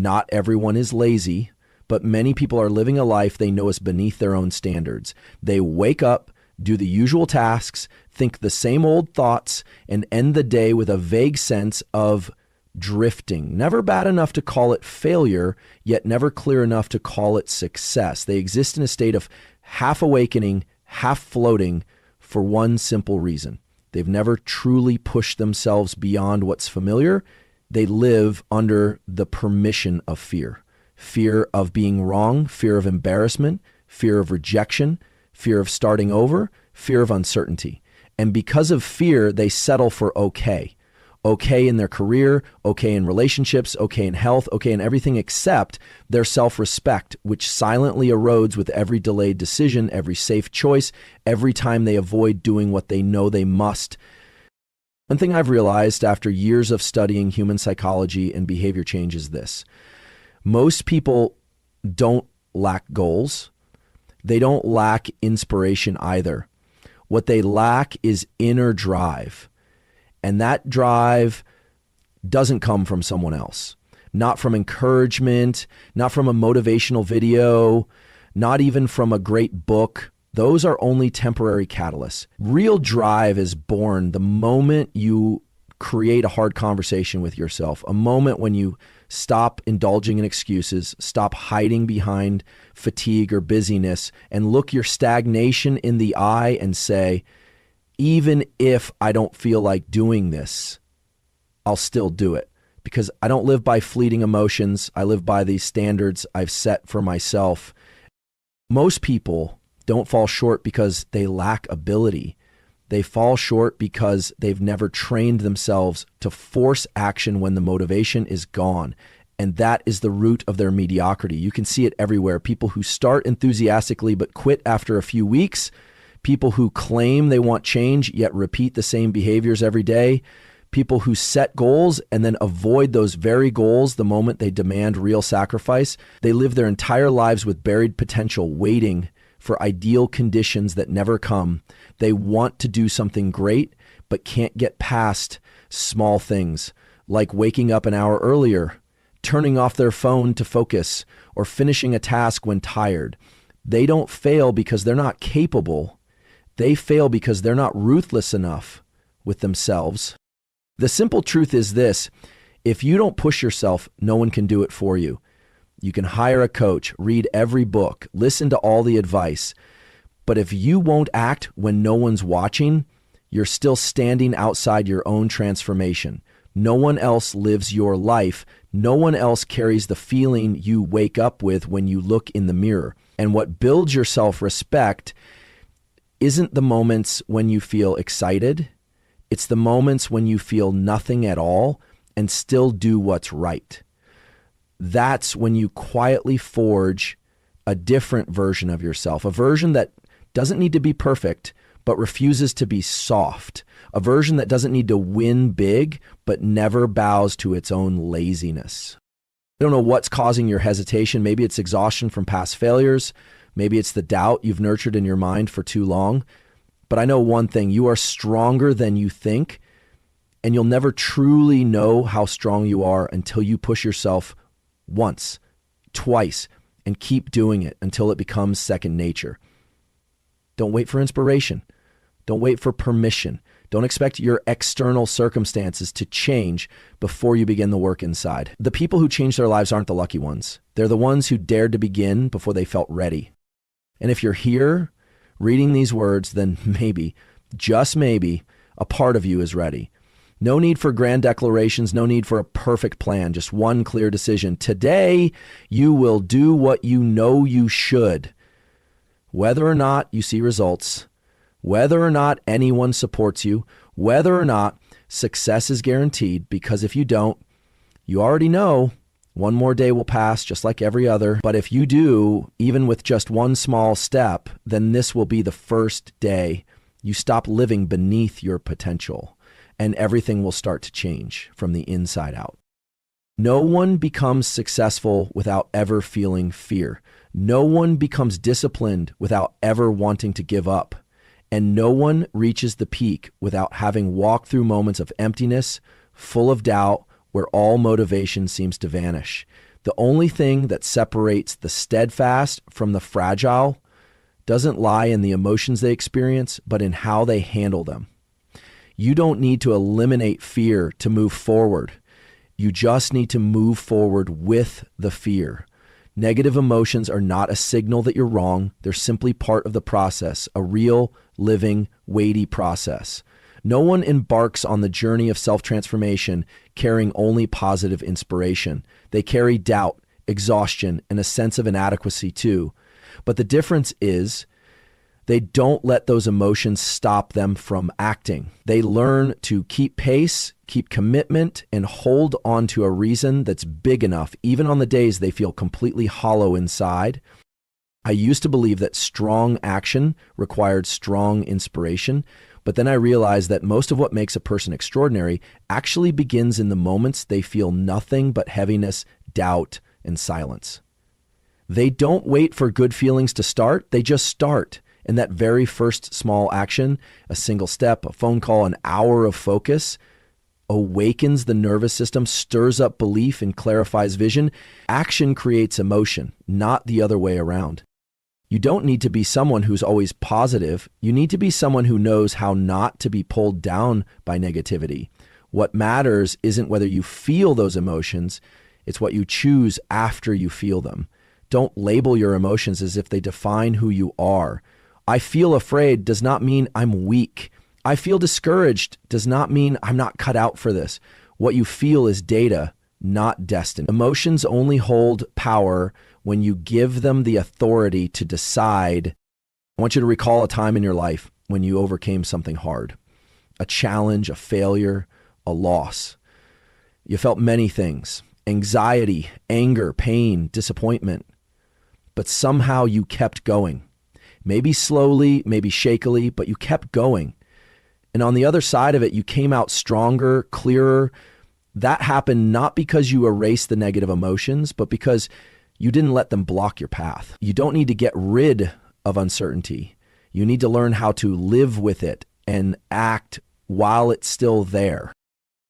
Not everyone is lazy, but many people are living a life they know is beneath their own standards. They wake up, do the usual tasks, think the same old thoughts, and end the day with a vague sense of drifting. Never bad enough to call it failure, yet never clear enough to call it success. They exist in a state of half awakening, half floating for one simple reason. They've never truly pushed themselves beyond what's familiar. They live under the permission of fear. Fear of being wrong, fear of embarrassment, fear of rejection, fear of starting over, fear of uncertainty. And because of fear, they settle for okay. Okay in their career, okay in relationships, okay in health, okay in everything except their self-respect, which silently erodes with every delayed decision, every safe choice, every time they avoid doing what they know they must. One thing I've realized after years of studying human psychology and behavior change is this. Most people don't lack goals. They don't lack inspiration either. What they lack is inner drive. And that drive doesn't come from someone else. Not from encouragement, not from a motivational video, not even from a great book. Those are only temporary catalysts. Real drive is born the moment you create a hard conversation with yourself, a moment when you stop indulging in excuses, stop hiding behind fatigue or busyness, and look your stagnation in the eye and say, even if I don't feel like doing this, I'll still do it. Because I don't live by fleeting emotions. I live by these standards I've set for myself. Most people don't fall short because they lack ability. They fall short because they've never trained themselves to force action when the motivation is gone. And that is the root of their mediocrity. You can see it everywhere. People who start enthusiastically but quit after a few weeks. People who claim they want change yet repeat the same behaviors every day. People who set goals and then avoid those very goals the moment they demand real sacrifice. They live their entire lives with buried potential, waiting for ideal conditions that never come. They want to do something great, but can't get past small things like waking up an hour earlier, turning off their phone to focus, or finishing a task when tired. They don't fail because they're not capable. They fail because they're not ruthless enough with themselves. The simple truth is this: if you don't push yourself, no one can do it for you. You can hire a coach, read every book, listen to all the advice. But if you won't act when no one's watching, you're still standing outside your own transformation. No one else lives your life. No one else carries the feeling you wake up with when you look in the mirror. And what builds your self-respect isn't the moments when you feel excited. It's the moments when you feel nothing at all and still do what's right. That's when you quietly forge a different version of yourself, a version that doesn't need to be perfect, but refuses to be soft, a version that doesn't need to win big, but never bows to its own laziness. I don't know what's causing your hesitation. Maybe it's exhaustion from past failures. Maybe it's the doubt you've nurtured in your mind for too long. But I know one thing: you are stronger than you think, and you'll never truly know how strong you are until you push yourself once, twice, and keep doing it until it becomes second nature. Don't wait for inspiration. Don't wait for permission. Don't expect your external circumstances to change before you begin the work inside. The people who change their lives aren't the lucky ones. They're the ones who dared to begin before they felt ready. And if you're here reading these words, then maybe, just maybe, a part of you is ready. No need for grand declarations, no need for a perfect plan, just one clear decision. Today, you will do what you know you should. Whether or not you see results, whether or not anyone supports you, whether or not success is guaranteed, because if you don't, you already know one more day will pass just like every other. But if you do, even with just one small step, then this will be the first day you stop living beneath your potential. And everything will start to change from the inside out. No one becomes successful without ever feeling fear. No one becomes disciplined without ever wanting to give up. And no one reaches the peak without having walked through moments of emptiness, full of doubt, where all motivation seems to vanish. The only thing that separates the steadfast from the fragile doesn't lie in the emotions they experience, but in how they handle them. You don't need to eliminate fear to move forward. You just need to move forward with the fear. Negative emotions are not a signal that you're wrong. They're simply part of the process, a real, living, weighty process. No one embarks on the journey of self-transformation carrying only positive inspiration. They carry doubt, exhaustion, and a sense of inadequacy too. But the difference is they don't let those emotions stop them from acting. They learn to keep pace, keep commitment, and hold on to a reason that's big enough, even on the days they feel completely hollow inside. I used to believe that strong action required strong inspiration, but then I realized that most of what makes a person extraordinary actually begins in the moments they feel nothing but heaviness, doubt, and silence. They don't wait for good feelings to start, they just start. And that very first small action, a single step, a phone call, an hour of focus, awakens the nervous system, stirs up belief, and clarifies vision. Action creates emotion, not the other way around. You don't need to be someone who's always positive. You need to be someone who knows how not to be pulled down by negativity. What matters isn't whether you feel those emotions, it's what you choose after you feel them. Don't label your emotions as if they define who you are. I feel afraid does not mean I'm weak. I feel discouraged does not mean I'm not cut out for this. What you feel is data, not destiny. Emotions only hold power when you give them the authority to decide. I want you to recall a time in your life when you overcame something hard, a challenge, a failure, a loss. You felt many things, anxiety, anger, pain, disappointment, but somehow you kept going. Maybe slowly, maybe shakily, but you kept going. And on the other side of it, you came out stronger, clearer. That happened not because you erased the negative emotions, but because you didn't let them block your path. You don't need to get rid of uncertainty. You need to learn how to live with it and act while it's still there.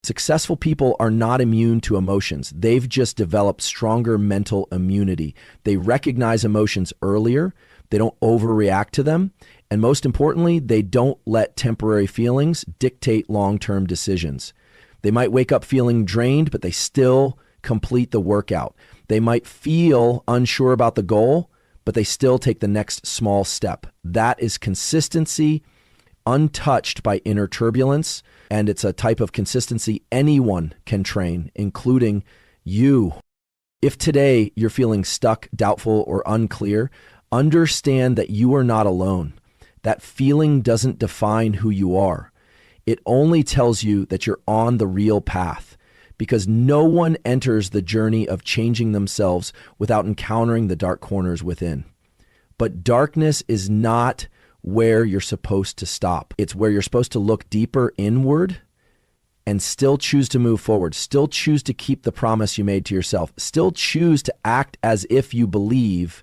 Successful people are not immune to emotions. They've just developed stronger mental immunity. They recognize emotions earlier. They don't overreact to them. And most importantly, they don't let temporary feelings dictate long-term decisions. They might wake up feeling drained, but they still complete the workout. They might feel unsure about the goal, but they still take the next small step. That is consistency, untouched by inner turbulence, and it's a type of consistency anyone can train, including you. If today you're feeling stuck, doubtful, or unclear, understand that you are not alone. That feeling doesn't define who you are. It only tells you that you're on the real path, because no one enters the journey of changing themselves without encountering the dark corners within. But darkness is not where you're supposed to stop. It's where you're supposed to look deeper inward and still choose to move forward, still choose to keep the promise you made to yourself, still choose to act as if you believe,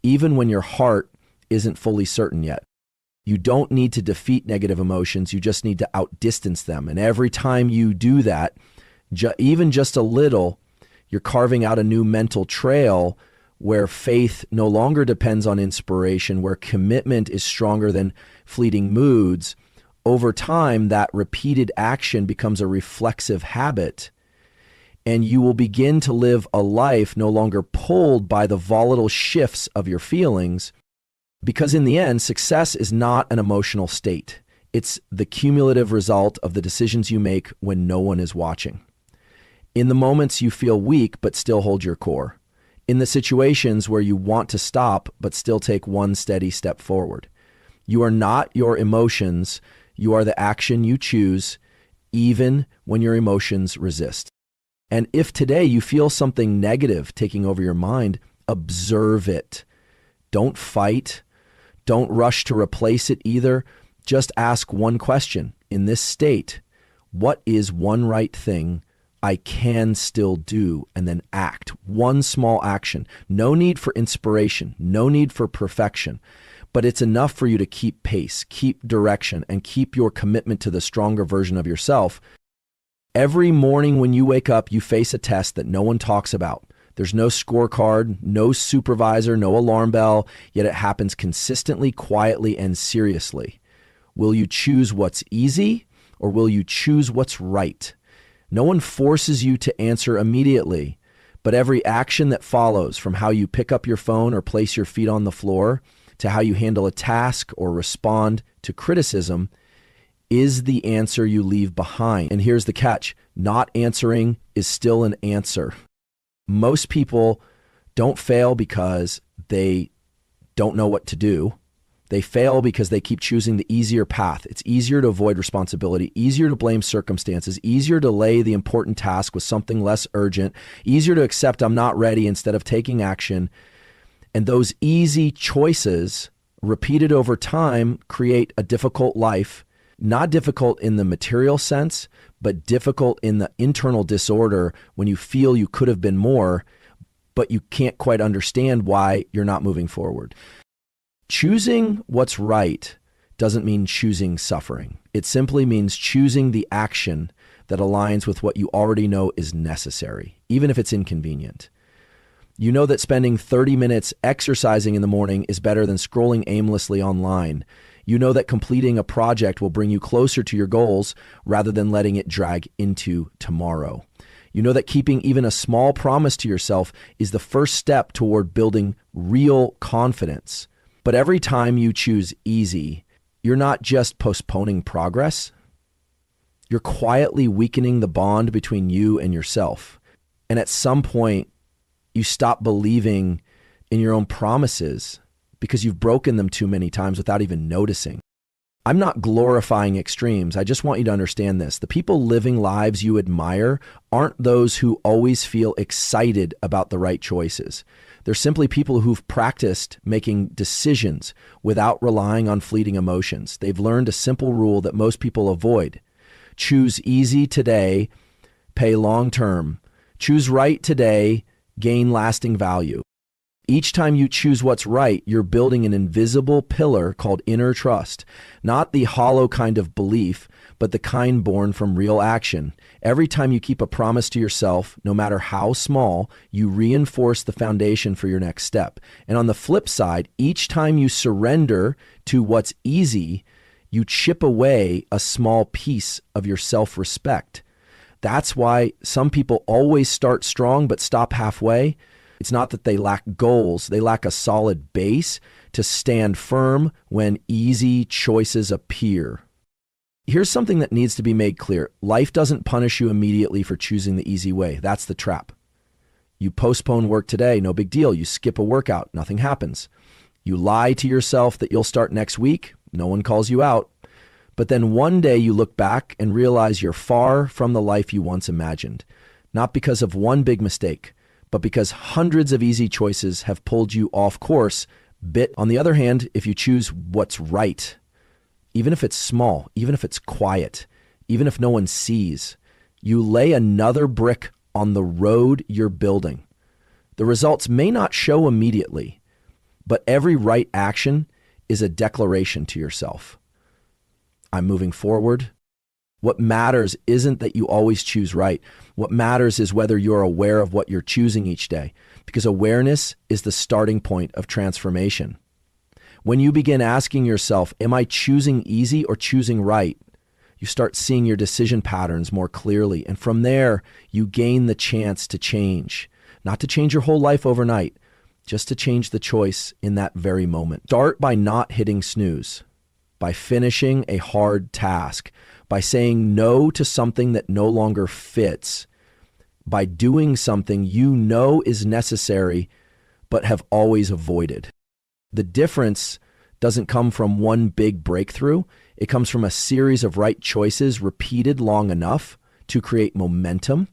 even when your heart isn't fully certain yet. You don't need to defeat negative emotions. You just need to outdistance them. And every time you do that, even just a little, you're carving out a new mental trail where faith no longer depends on inspiration, where commitment is stronger than fleeting moods. Over time, that repeated action becomes a reflexive habit, and you will begin to live a life no longer pulled by the volatile shifts of your feelings, because in the end, success is not an emotional state. It's the cumulative result of the decisions you make when no one is watching. In the moments you feel weak but still hold your core. In the situations where you want to stop but still take one steady step forward. You are not your emotions. You are the action you choose, even when your emotions resist. And if today you feel something negative taking over your mind, observe it. Don't fight. Don't rush to replace it either. Just ask one question. In this state, what is one right thing I can still do? And then act. One small action. No need for inspiration. No need for perfection. But it's enough for you to keep pace, keep direction, and keep your commitment to the stronger version of yourself. Every morning when you wake up, you face a test that no one talks about. There's no scorecard, no supervisor, no alarm bell, yet it happens consistently, quietly, and seriously. Will you choose what's easy or will you choose what's right? No one forces you to answer immediately, but every action that follows, from how you pick up your phone or place your feet on the floor to how you handle a task or respond to criticism, is the answer you leave behind. And here's the catch: not answering is still an answer. Most people don't fail because they don't know what to do. They fail because they keep choosing the easier path. It's easier to avoid responsibility, easier to blame circumstances, easier to delay the important task with something less urgent, easier to accept I'm not ready instead of taking action. And those easy choices, repeated over time, create a difficult life. Not difficult in the material sense, but difficult in the internal disorder when you feel you could have been more, but you can't quite understand why you're not moving forward. Choosing what's right doesn't mean choosing suffering. It simply means choosing the action that aligns with what you already know is necessary, even if it's inconvenient. You know that spending 30 minutes exercising in the morning is better than scrolling aimlessly online. You know that completing a project will bring you closer to your goals rather than letting it drag into tomorrow. You know that keeping even a small promise to yourself is the first step toward building real confidence. But every time you choose easy, you're not just postponing progress. You're quietly weakening the bond between you and yourself. And at some point, you stop believing in your own promises because you've broken them too many times without even noticing. I'm not glorifying extremes. I just want you to understand this. The people living lives you admire aren't those who always feel excited about the right choices. They're simply people who've practiced making decisions without relying on fleeting emotions. They've learned a simple rule that most people avoid. Choose easy today, pay long term. Choose right today, gain lasting value. Each time you choose what's right, you're building an invisible pillar called inner trust, not the hollow kind of belief, but the kind born from real action. Every time you keep a promise to yourself, no matter how small, you reinforce the foundation for your next step. And on the flip side, each time you surrender to what's easy, you chip away a small piece of your self-respect. That's why some people always start strong but stop halfway. It's not that they lack goals, they lack a solid base to stand firm when easy choices appear. Here's something that needs to be made clear. Life doesn't punish you immediately for choosing the easy way. That's the trap. You postpone work today, no big deal. You skip a workout, nothing happens. You lie to yourself that you'll start next week, no one calls you out. But then one day you look back and realize you're far from the life you once imagined. Not because of one big mistake, but because hundreds of easy choices have pulled you off course. On the other hand, if you choose what's right, even if it's small, even if it's quiet, even if no one sees, you lay another brick on the road you're building. The results may not show immediately, but every right action is a declaration to yourself. I'm moving forward. What matters isn't that you always choose right. What matters is whether you're aware of what you're choosing each day, because awareness is the starting point of transformation. When you begin asking yourself, am I choosing easy or choosing right? You start seeing your decision patterns more clearly. And from there, you gain the chance to change. Not to change your whole life overnight, just to change the choice in that very moment. Start by not hitting snooze, by finishing a hard task, by saying no to something that no longer fits, by doing something you know is necessary but have always avoided. The difference doesn't come from one big breakthrough. It comes from a series of right choices repeated long enough to create momentum.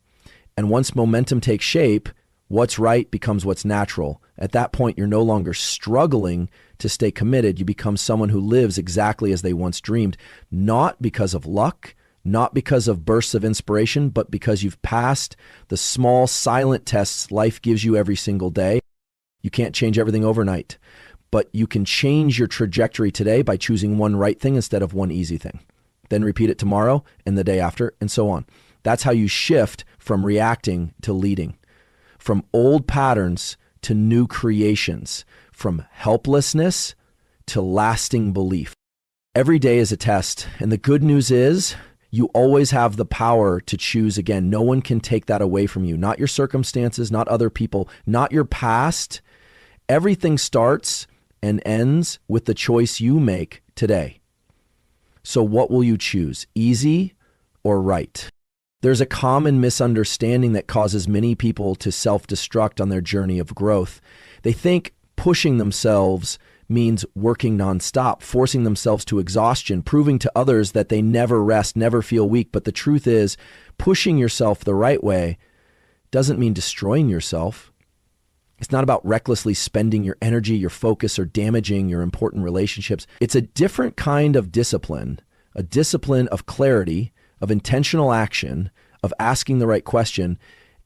And once momentum takes shape, what's right becomes what's natural. At that point, you're no longer struggling to stay committed. You become someone who lives exactly as they once dreamed, not because of luck, not because of bursts of inspiration, but because you've passed the small silent tests life gives you every single day. You can't change everything overnight, but you can change your trajectory today by choosing one right thing instead of one easy thing. Then repeat it tomorrow and the day after and so on. That's how you shift from reacting to leading. from old patterns to new creations, from helplessness to lasting belief. Every day is a test, and the good news is you always have the power to choose again. No one can take that away from you, not your circumstances, not other people, not your past. Everything starts and ends with the choice you make today. So what will you choose, easy or right? There's a common misunderstanding that causes many people to self-destruct on their journey of growth. They think pushing themselves means working nonstop, forcing themselves to exhaustion, proving to others that they never rest, never feel weak. But the truth is, pushing yourself the right way doesn't mean destroying yourself. It's not about recklessly spending your energy, your focus, or damaging your important relationships. It's a different kind of discipline, a discipline of clarity, of intentional action, of asking the right question.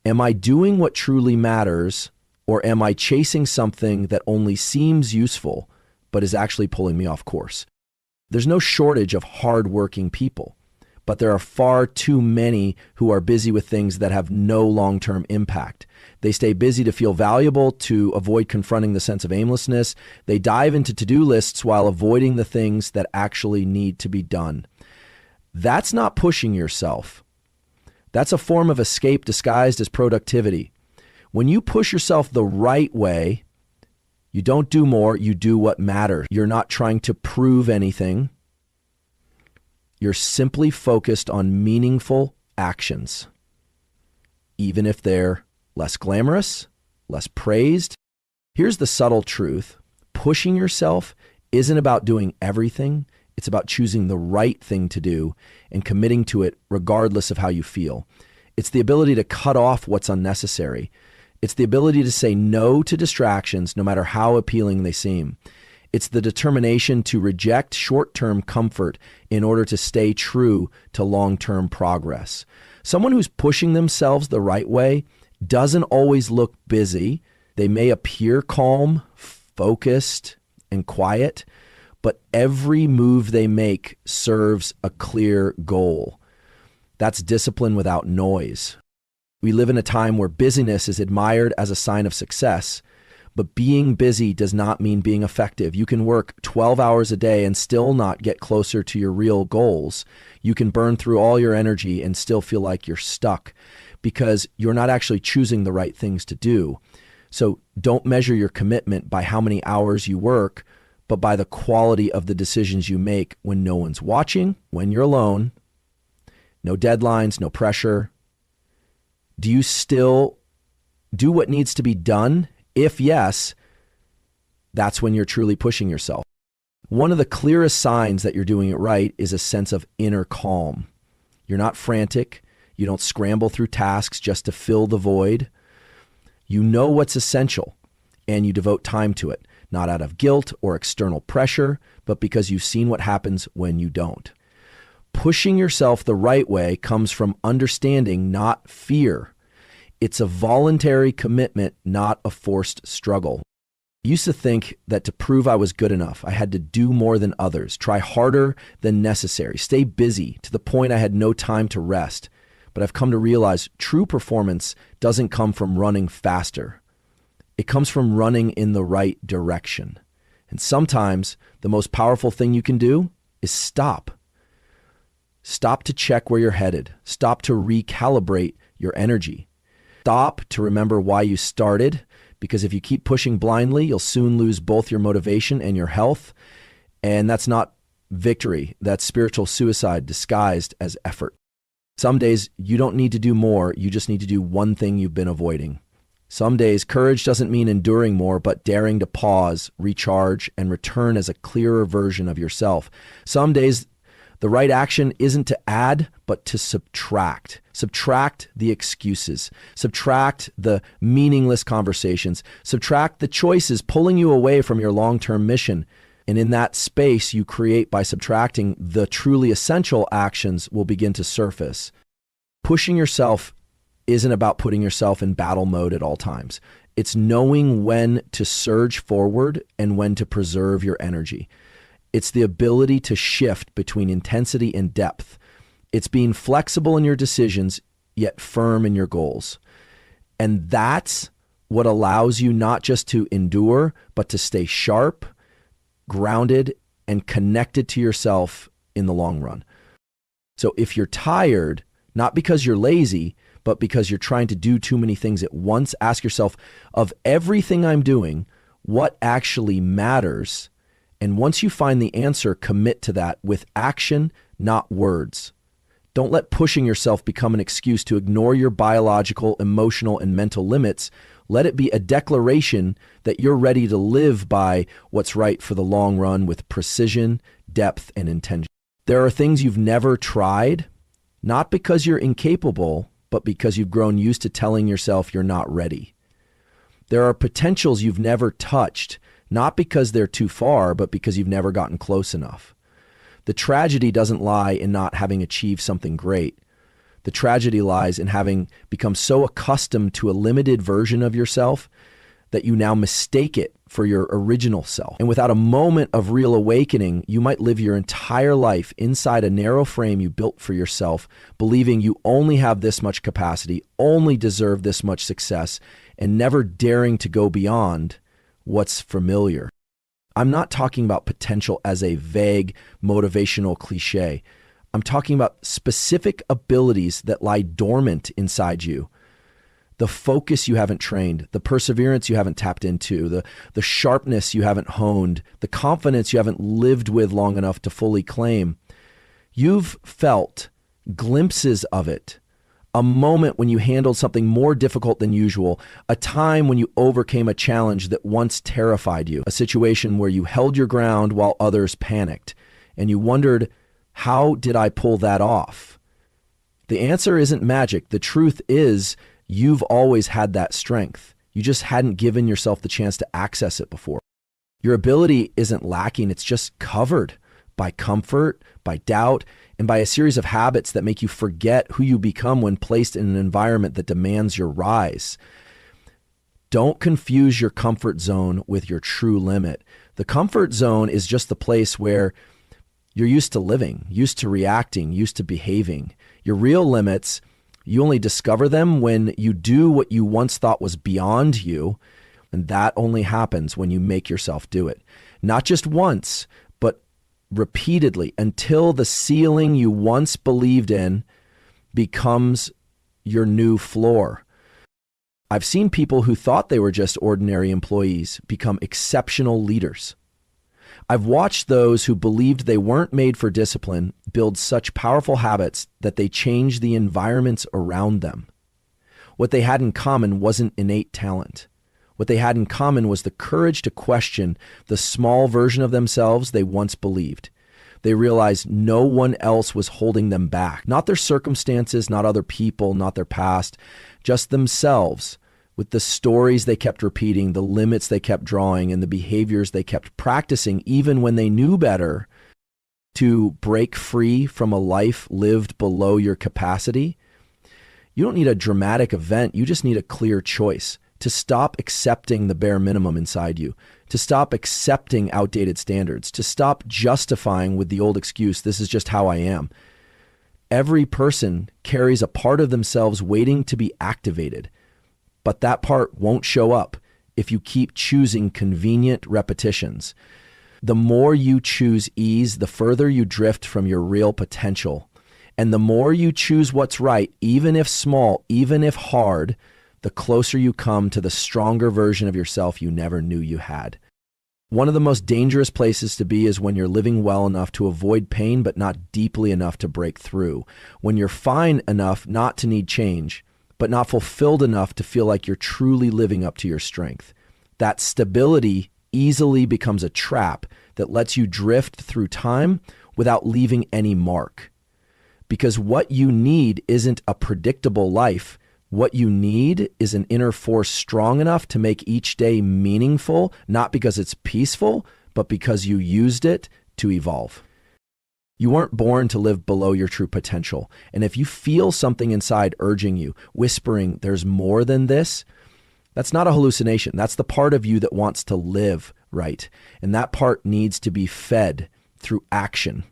Am I doing what truly matters, or am I chasing something that only seems useful, but is actually pulling me off course? There's no shortage of hardworking people, but there are far too many who are busy with things that have no long-term impact. They stay busy to feel valuable, to avoid confronting the sense of aimlessness. They dive into to-do lists while avoiding the things that actually need to be done. That's not pushing yourself. That's a form of escape disguised as productivity. When you push yourself the right way, you don't do more, you do what matters. You're not trying to prove anything. You're simply focused on meaningful actions, even if they're less glamorous, less praised. Here's the subtle truth. Pushing yourself isn't about doing everything. It's about choosing the right thing to do and committing to it regardless of how you feel. It's the ability to cut off what's unnecessary. It's the ability to say no to distractions, no matter how appealing they seem. It's the determination to reject short-term comfort in order to stay true to long-term progress. Someone who's pushing themselves the right way doesn't always look busy. They may appear calm, focused, and quiet, but every move they make serves a clear goal. That's discipline without noise. We live in a time where busyness is admired as a sign of success, but being busy does not mean being effective. You can work 12 hours a day and still not get closer to your real goals. You can burn through all your energy and still feel like you're stuck because you're not actually choosing the right things to do. So don't measure your commitment by how many hours you work, but by the quality of the decisions you make when no one's watching, when you're alone, no deadlines, no pressure. Do you still do what needs to be done? If yes, that's when you're truly pushing yourself. One of the clearest signs that you're doing it right is a sense of inner calm. You're not frantic. You don't scramble through tasks just to fill the void. You know what's essential, and you devote time to it, not out of guilt or external pressure, but because you've seen what happens when you don't. Pushing yourself the right way comes from understanding, not fear. It's a voluntary commitment, not a forced struggle. I used to think that to prove I was good enough, I had to do more than others, try harder than necessary, stay busy to the point I had no time to rest. But I've come to realize true performance doesn't come from running faster. It comes from running in the right direction. And sometimes the most powerful thing you can do is stop. Stop to check where you're headed. Stop to recalibrate your energy. Stop to remember why you started, because if you keep pushing blindly, you'll soon lose both your motivation and your health. And that's not victory. That's spiritual suicide disguised as effort. Some days you don't need to do more. You just need to do one thing you've been avoiding. Some days courage doesn't mean enduring more, but daring to pause, recharge, and return as a clearer version of yourself. Some days the right action isn't to add, but to subtract. Subtract the excuses. Subtract the meaningless conversations. Subtract the choices pulling you away from your long-term mission. And in that space you create by subtracting, the truly essential actions will begin to surface. Pushing yourself isn't about putting yourself in battle mode at all times. It's knowing when to surge forward and when to preserve your energy. It's the ability to shift between intensity and depth. It's being flexible in your decisions, yet firm in your goals. And that's what allows you not just to endure, but to stay sharp, grounded, and connected to yourself in the long run. So if you're tired, not because you're lazy, but because you're trying to do too many things at once, ask yourself, of everything I'm doing, what actually matters? And once you find the answer, commit to that with action, not words. Don't let pushing yourself become an excuse to ignore your biological, emotional, and mental limits. Let it be a declaration that you're ready to live by what's right for the long run with precision, depth, and intention. There are things you've never tried, not because you're incapable, but because you've grown used to telling yourself you're not ready. There are potentials you've never touched, not because they're too far, but because you've never gotten close enough. The tragedy doesn't lie in not having achieved something great. The tragedy lies in having become so accustomed to a limited version of yourself that you now mistake it for your original self. And without a moment of real awakening, you might live your entire life inside a narrow frame you built for yourself, believing you only have this much capacity, only deserve this much success, and never daring to go beyond what's familiar. I'm not talking about potential as a vague motivational cliche. I'm talking about specific abilities that lie dormant inside you. The focus you haven't trained, the perseverance you haven't tapped into, the sharpness you haven't honed, the confidence you haven't lived with long enough to fully claim. You've felt glimpses of it. A moment when you handled something more difficult than usual, a time when you overcame a challenge that once terrified you, a situation where you held your ground while others panicked, and you wondered, how did I pull that off? The answer isn't magic. The truth is, you've always had that strength. You just hadn't given yourself the chance to access it before. Your ability isn't lacking. It's just covered by comfort, by doubt, and by a series of habits that make you forget who you become when placed in an environment that demands your rise. Don't confuse your comfort zone with your true limit. The comfort zone is just the place where you're used to living, used to reacting, used to behaving. Your real limits, you only discover them when you do what you once thought was beyond you, and that only happens when you make yourself do it. Not just once, but repeatedly, until the ceiling you once believed in becomes your new floor. I've seen people who thought they were just ordinary employees become exceptional leaders. I've watched those who believed they weren't made for discipline build such powerful habits that they changed the environments around them. What they had in common wasn't innate talent. What they had in common was the courage to question the small version of themselves they once believed. They realized no one else was holding them back. Not their circumstances, not other people, not their past, just themselves, with the stories they kept repeating, the limits they kept drawing, and the behaviors they kept practicing, even when they knew better. To break free from a life lived below your capacity, you don't need a dramatic event. You just need a clear choice to stop accepting the bare minimum inside you, to stop accepting outdated standards, to stop justifying with the old excuse, this is just how I am. Every person carries a part of themselves waiting to be activated, but that part won't show up if you keep choosing convenient repetitions. The more you choose ease, the further you drift from your real potential. And the more you choose what's right, even if small, even if hard, the closer you come to the stronger version of yourself you never knew you had. One of the most dangerous places to be is when you're living well enough to avoid pain, but not deeply enough to break through. When you're fine enough not to need change, but not fulfilled enough to feel like you're truly living up to your strength. That stability easily becomes a trap that lets you drift through time without leaving any mark. Because what you need isn't a predictable life. What you need is an inner force strong enough to make each day meaningful, not because it's peaceful, but because you used it to evolve. You weren't born to live below your true potential. And if you feel something inside urging you, whispering, there's more than this, that's not a hallucination. That's the part of you that wants to live right. And that part needs to be fed through action,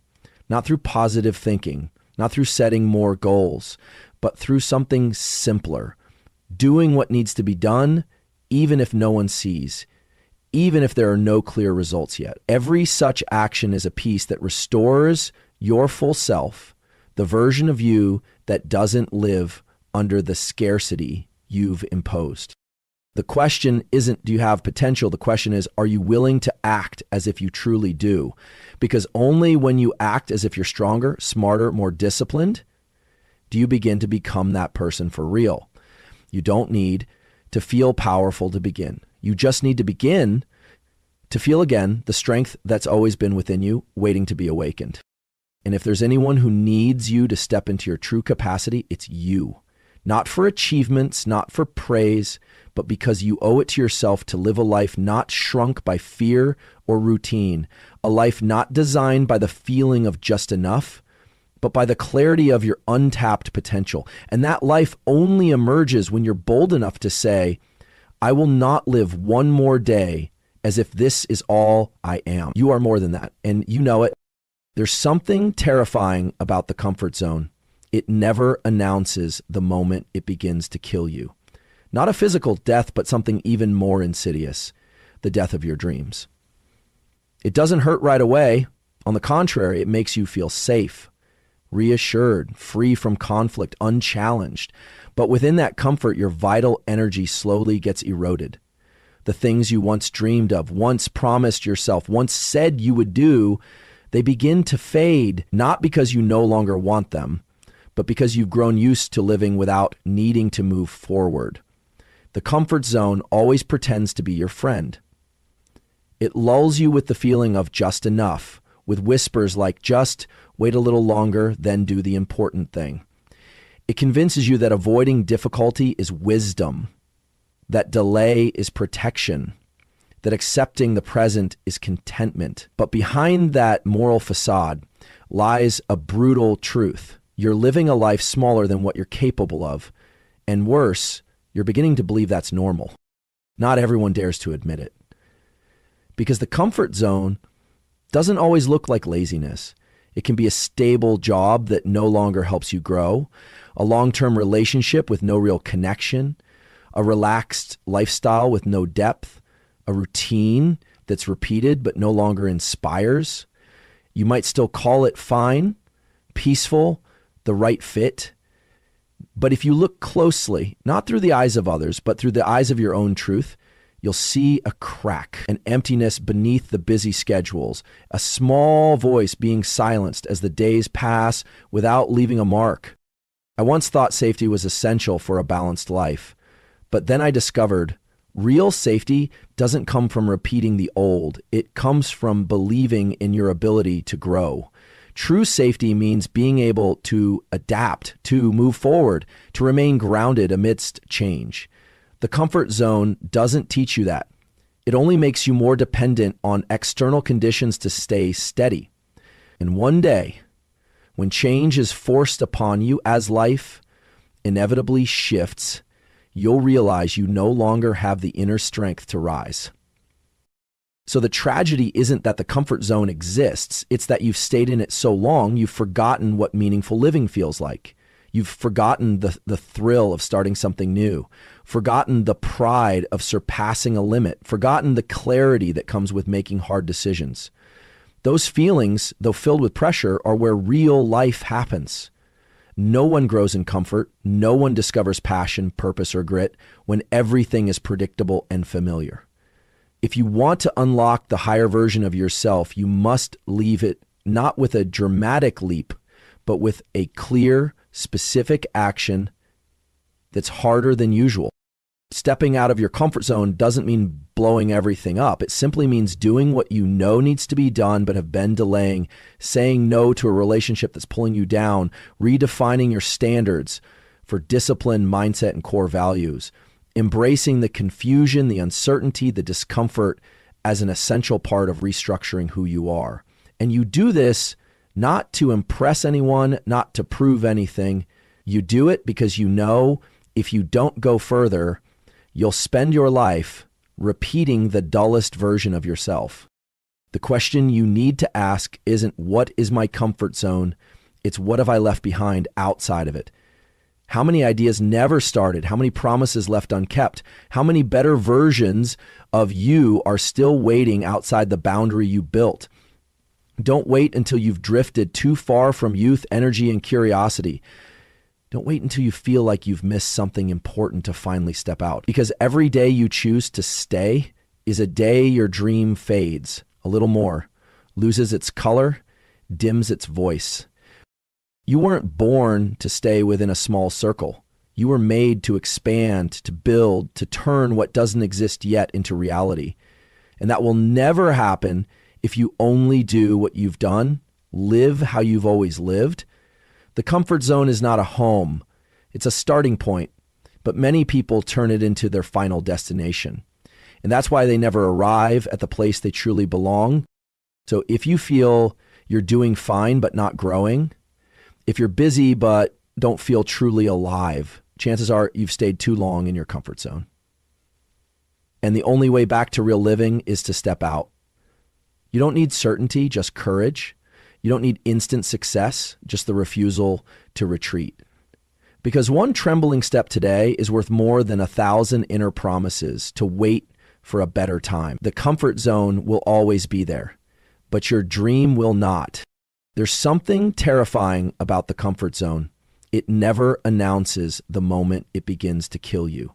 not through positive thinking, not through setting more goals, but through something simpler, doing what needs to be done, even if no one sees, even if there are no clear results yet. Every such action is a piece that restores your full self, the version of you that doesn't live under the scarcity you've imposed. The question isn't, do you have potential? The question is, are you willing to act as if you truly do? Because only when you act as if you're stronger, smarter, more disciplined, do you begin to become that person for real. You don't need to feel powerful to begin. You just need to begin to feel again the strength that's always been within you, waiting to be awakened. And if there's anyone who needs you to step into your true capacity, it's you. Not for achievements, not for praise, but because you owe it to yourself to live a life not shrunk by fear or routine, a life not designed by the feeling of just enough, but by the clarity of your untapped potential. And that life only emerges when you're bold enough to say, I will not live one more day as if this is all I am. You are more than that, and you know it. There's something terrifying about the comfort zone. It never announces the moment it begins to kill you. Not a physical death, but something even more insidious, the death of your dreams. It doesn't hurt right away. On the contrary, it makes you feel safe, reassured, free from conflict, unchallenged. But within that comfort, your vital energy slowly gets eroded. The things you once dreamed of, once promised yourself, once said you would do, they begin to fade, not because you no longer want them, but because you've grown used to living without needing to move forward. The comfort zone always pretends to be your friend. It lulls you with the feeling of just enough, with whispers like just wait a little longer, then do the important thing. It convinces you that avoiding difficulty is wisdom, that delay is protection, that accepting the present is contentment. But behind that moral facade lies a brutal truth. You're living a life smaller than what you're capable of. And worse, you're beginning to believe that's normal. Not everyone dares to admit it. Because the comfort zone doesn't always look like laziness. It can be a stable job that no longer helps you grow, a long-term relationship with no real connection, a relaxed lifestyle with no depth, a routine that's repeated but no longer inspires. You might still call it fine, peaceful, the right fit. But if you look closely, not through the eyes of others, but through the eyes of your own truth, you'll see a crack, an emptiness beneath the busy schedules, a small voice being silenced as the days pass without leaving a mark. I once thought safety was essential for a balanced life, but then I discovered real safety doesn't come from repeating the old. It comes from believing in your ability to grow. True safety means being able to adapt, to move forward, to remain grounded amidst change. The comfort zone doesn't teach you that. It only makes you more dependent on external conditions to stay steady. And one day, when change is forced upon you as life inevitably shifts, you'll realize you no longer have the inner strength to rise. So the tragedy isn't that the comfort zone exists. It's that you've stayed in it so long, you've forgotten what meaningful living feels like. You've forgotten the thrill of starting something new, forgotten the pride of surpassing a limit, forgotten the clarity that comes with making hard decisions. Those feelings, though filled with pressure, are where real life happens. No one grows in comfort. No one discovers passion, purpose, or grit when everything is predictable and familiar. If you want to unlock the higher version of yourself, you must leave it not with a dramatic leap, but with a clear, specific action that's harder than usual. Stepping out of your comfort zone doesn't mean blowing everything up. It simply means doing what you know needs to be done but have been delaying, saying no to a relationship that's pulling you down, redefining your standards for discipline, mindset, and core values, embracing the confusion, the uncertainty, the discomfort as an essential part of restructuring who you are. And you do this not to impress anyone, not to prove anything. You do it because you know if you don't go further, you'll spend your life repeating the dullest version of yourself. The question you need to ask isn't what is my comfort zone? It's what have I left behind outside of it? How many ideas never started? How many promises left unkept? How many better versions of you are still waiting outside the boundary you built? Don't wait until you've drifted too far from youth, energy, and curiosity. Don't wait until you feel like you've missed something important to finally step out. Because every day you choose to stay is a day your dream fades a little more, loses its color, dims its voice. You weren't born to stay within a small circle. You were made to expand, to build, to turn what doesn't exist yet into reality. And that will never happen if you only do what you've done, live how you've always lived. The comfort zone is not a home. It's a starting point, but many people turn it into their final destination. And that's why they never arrive at the place they truly belong. So if you feel you're doing fine but not growing, if you're busy but don't feel truly alive, chances are you've stayed too long in your comfort zone. And the only way back to real living is to step out. You don't need certainty, just courage. You don't need instant success, just the refusal to retreat. Because one trembling step today is worth more than 1,000 inner promises to wait for a better time. The comfort zone will always be there, but your dream will not. There's something terrifying about the comfort zone. It never announces the moment it begins to kill you.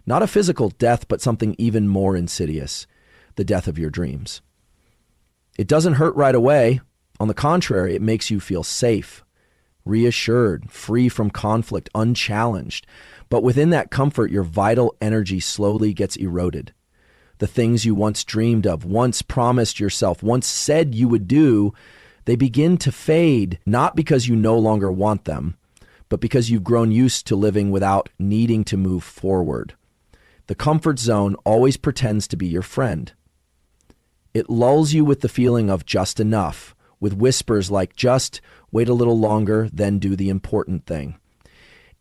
Not a physical death, but something even more insidious, the death of your dreams. It doesn't hurt right away. On the contrary, it makes you feel safe, reassured, free from conflict, unchallenged. But within that comfort, your vital energy slowly gets eroded. The things you once dreamed of, once promised yourself, once said you would do, they begin to fade, not because you no longer want them, but because you've grown used to living without needing to move forward. The comfort zone always pretends to be your friend. It lulls you with the feeling of just enough, with whispers like just wait a little longer, then do the important thing.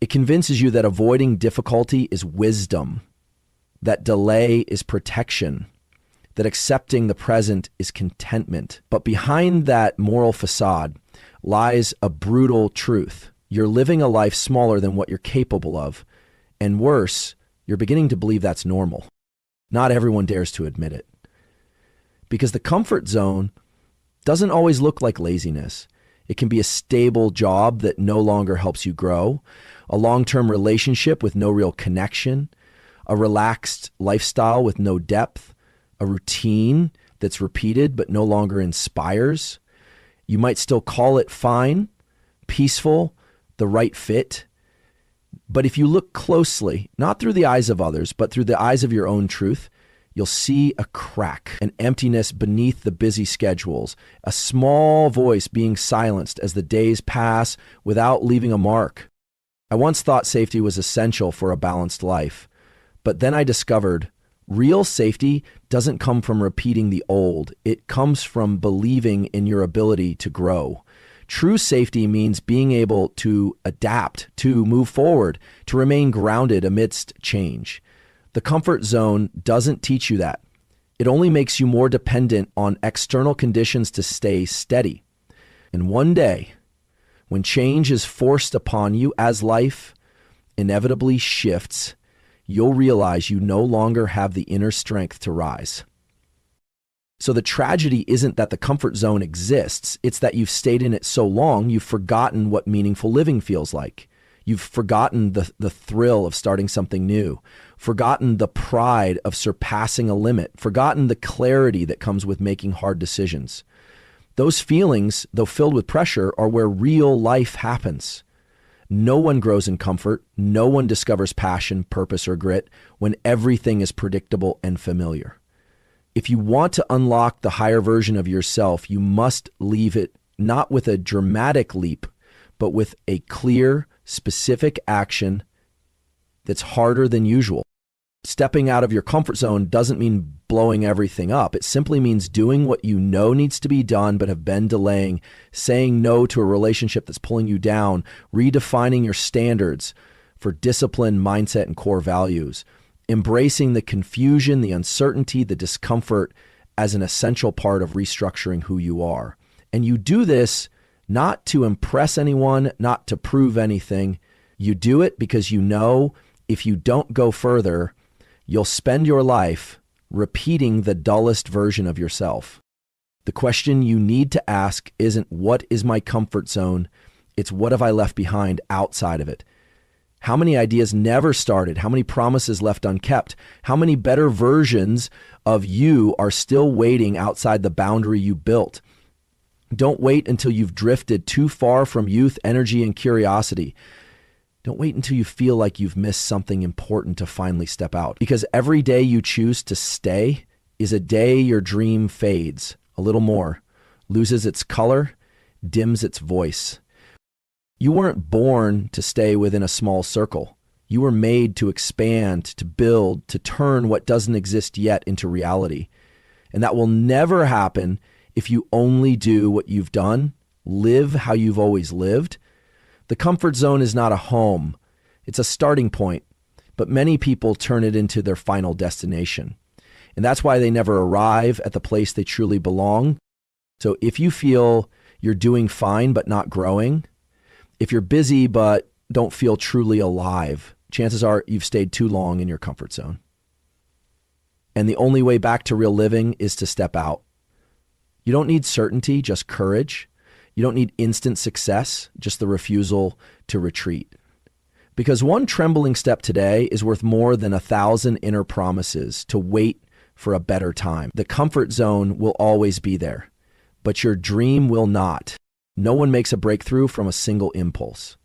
It convinces you that avoiding difficulty is wisdom, that delay is protection, that accepting the present is contentment. But behind that moral facade lies a brutal truth. You're living a life smaller than what you're capable of. And worse, you're beginning to believe that's normal. Not everyone dares to admit it. Because the comfort zone doesn't always look like laziness. It can be a stable job that no longer helps you grow, a long-term relationship with no real connection, a relaxed lifestyle with no depth, a routine that's repeated but no longer inspires. You might still call it fine, peaceful, the right fit. But if you look closely, not through the eyes of others, but through the eyes of your own truth, you'll see a crack, an emptiness beneath the busy schedules, a small voice being silenced as the days pass without leaving a mark. I once thought safety was essential for a balanced life, but then I discovered real safety doesn't come from repeating the old. It comes from believing in your ability to grow. True safety means being able to adapt, to move forward, to remain grounded amidst change. The comfort zone doesn't teach you that. It only makes you more dependent on external conditions to stay steady. And one day, when change is forced upon you as life inevitably shifts, you'll realize you no longer have the inner strength to rise. So the tragedy isn't that the comfort zone exists. It's that you've stayed in it so long, you've forgotten what meaningful living feels like. You've forgotten the thrill of starting something new, forgotten the pride of surpassing a limit, forgotten the clarity that comes with making hard decisions. Those feelings, though filled with pressure, are where real life happens. No one grows in comfort. No one discovers passion, purpose, or grit when everything is predictable and familiar. If you want to unlock the higher version of yourself, you must leave it not with a dramatic leap, but with a clear, specific action that's harder than usual. Stepping out of your comfort zone doesn't mean blowing everything up. It simply means doing what you know needs to be done but have been delaying, saying no to a relationship that's pulling you down, redefining your standards for discipline, mindset, and core values, embracing the confusion, the uncertainty, the discomfort as an essential part of restructuring who you are. And you do this not to impress anyone, not to prove anything. You do it because you know if you don't go further, you'll spend your life repeating the dullest version of yourself. The question you need to ask isn't what is my comfort zone? It's what have I left behind outside of it? How many ideas never started? How many promises left unkept? How many better versions of you are still waiting outside the boundary you built? Don't wait until you've drifted too far from youth, energy, and curiosity. Don't wait until you feel like you've missed something important to finally step out. Because every day you choose to stay is a day your dream fades a little more, loses its color, dims its voice. You weren't born to stay within a small circle. You were made to expand, to build, to turn what doesn't exist yet into reality. And that will never happen if you only do what you've done, live how you've always lived. The comfort zone is not a home. It's a starting point, but many people turn it into their final destination. And that's why they never arrive at the place they truly belong. So if you feel you're doing fine but not growing, if you're busy but don't feel truly alive, chances are you've stayed too long in your comfort zone. And the only way back to real living is to step out. You don't need certainty, just courage. You don't need instant success, just the refusal to retreat. Because one trembling step today is worth more than 1,000 inner promises to wait for a better time. The comfort zone will always be there, but your dream will not. No one makes a breakthrough from a single impulse.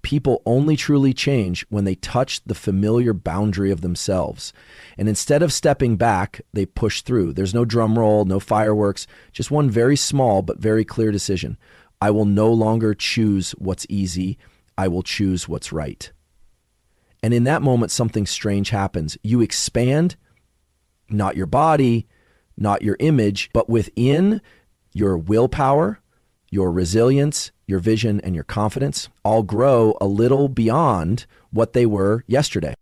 People only truly change when they touch the familiar boundary of themselves. And instead of stepping back, they push through. There's no drum roll, no fireworks, just one very small but very clear decision. I will no longer choose what's easy. I will choose what's right. And in that moment, something strange happens. You expand, not your body, not your image, but within your willpower, your resilience, your vision, and your confidence all grow a little beyond what they were yesterday.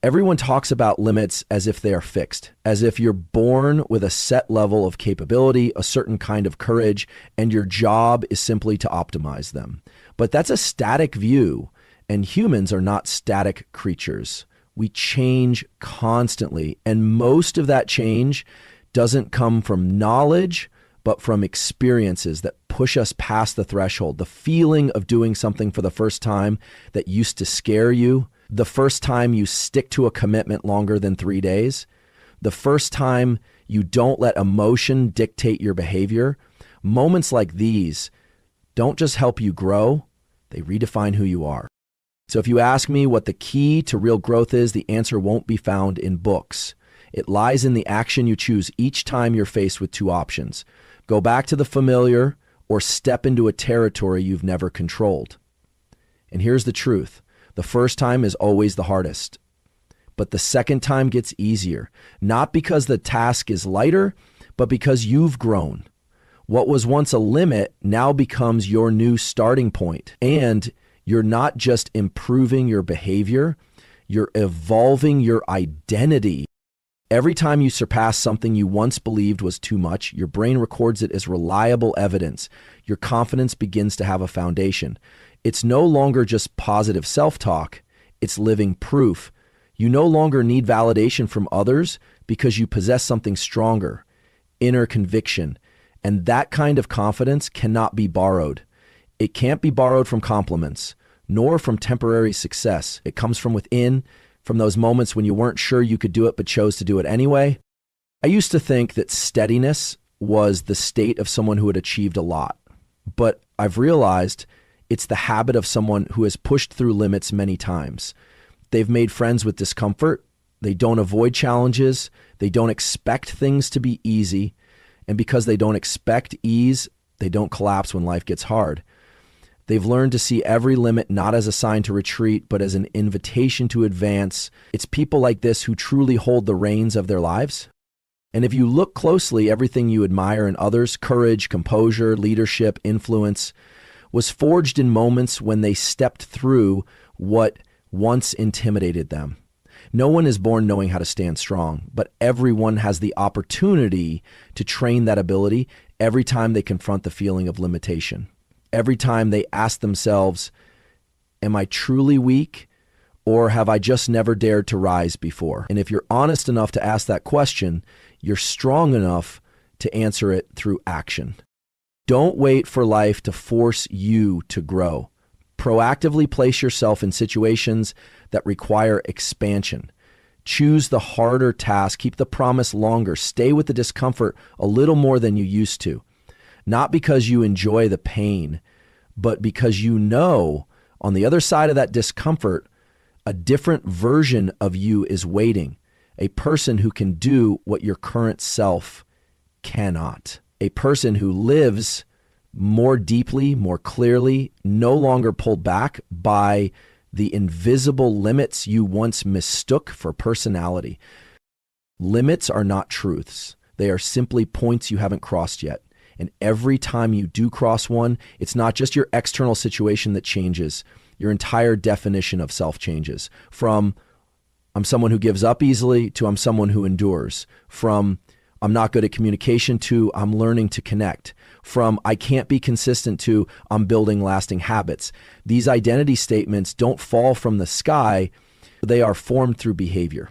Everyone talks about limits as if they are fixed, as if you're born with a set level of capability, a certain kind of courage, and your job is simply to optimize them. But that's a static view, and humans are not static creatures. We change constantly, and most of that change doesn't come from knowledge, but from experiences that push us past the threshold. The feeling of doing something for the first time that used to scare you, the first time you stick to a commitment longer than 3 days, the first time you don't let emotion dictate your behavior. Moments like these don't just help you grow, they redefine who you are. So if you ask me what the key to real growth is, the answer won't be found in books. It lies in the action you choose each time you're faced with two options. Go back to the familiar or step into a territory you've never controlled. And here's the truth. The first time is always the hardest, but the second time gets easier, not because the task is lighter, but because you've grown. What was once a limit now becomes your new starting point. And you're not just improving your behavior, you're evolving your identity. Every time you surpass something you once believed was too much, your brain records it as reliable evidence. Your confidence begins to have a foundation. It's no longer just positive self-talk, it's living proof. You no longer need validation from others because you possess something stronger, inner conviction. And that kind of confidence cannot be borrowed. It can't be borrowed from compliments, nor from temporary success. It comes from within, from those moments when you weren't sure you could do it but chose to do it anyway. I used to think that steadiness was the state of someone who had achieved a lot, but I've realized it's the habit of someone who has pushed through limits many times. They've made friends with discomfort, they don't avoid challenges, they don't expect things to be easy, and because they don't expect ease, they don't collapse when life gets hard. They've learned to see every limit not as a sign to retreat, but as an invitation to advance. It's people like this who truly hold the reins of their lives. And if you look closely, everything you admire in others, courage, composure, leadership, influence, was forged in moments when they stepped through what once intimidated them. No one is born knowing how to stand strong, but everyone has the opportunity to train that ability every time they confront the feeling of limitation. Every time they ask themselves, Am I truly weak, or have I just never dared to rise before? And if you're honest enough to ask that question, you're strong enough to answer it through action. Don't wait for life to force you to grow. Proactively place yourself in situations that require expansion. Choose the harder task, keep the promise longer, stay with the discomfort a little more than you used to. Not because you enjoy the pain, but because you know on the other side of that discomfort, a different version of you is waiting. A person who can do what your current self cannot. A person who lives more deeply, more clearly, no longer pulled back by the invisible limits you once mistook for personality. Limits are not truths. They are simply points you haven't crossed yet. And every time you do cross one, it's not just your external situation that changes. Your entire definition of self changes. From I'm someone who gives up easily to I'm someone who endures. From I'm not good at communication to I'm learning to connect. From I can't be consistent to I'm building lasting habits. These identity statements don't fall from the sky. They are formed through behavior.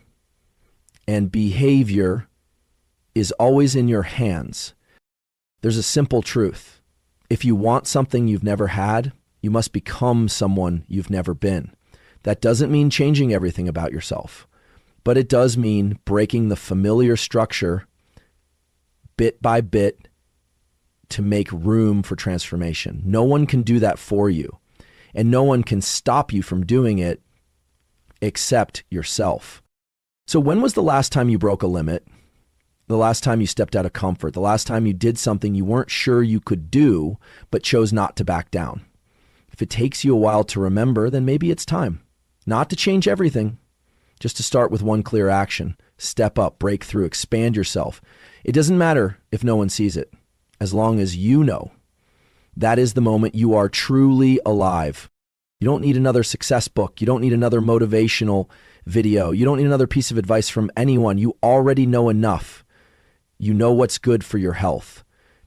And behavior is always in your hands. There's a simple truth. If you want something you've never had, you must become someone you've never been. That doesn't mean changing everything about yourself, but it does mean breaking the familiar structure bit by bit to make room for transformation. No one can do that for you, and no one can stop you from doing it except yourself. So when was the last time you broke a limit? The last time you stepped out of comfort? The last time you did something you weren't sure you could do, but chose not to back down? If it takes you a while to remember, then maybe it's time. Not to change everything, just to start with one clear action. Step up, break through, expand yourself. It doesn't matter if no one sees it, as long as you know. That is the moment you are truly alive. You don't need another success book. You don't need another motivational video. You don't need another piece of advice from anyone. You already know enough. You know what's good for your health.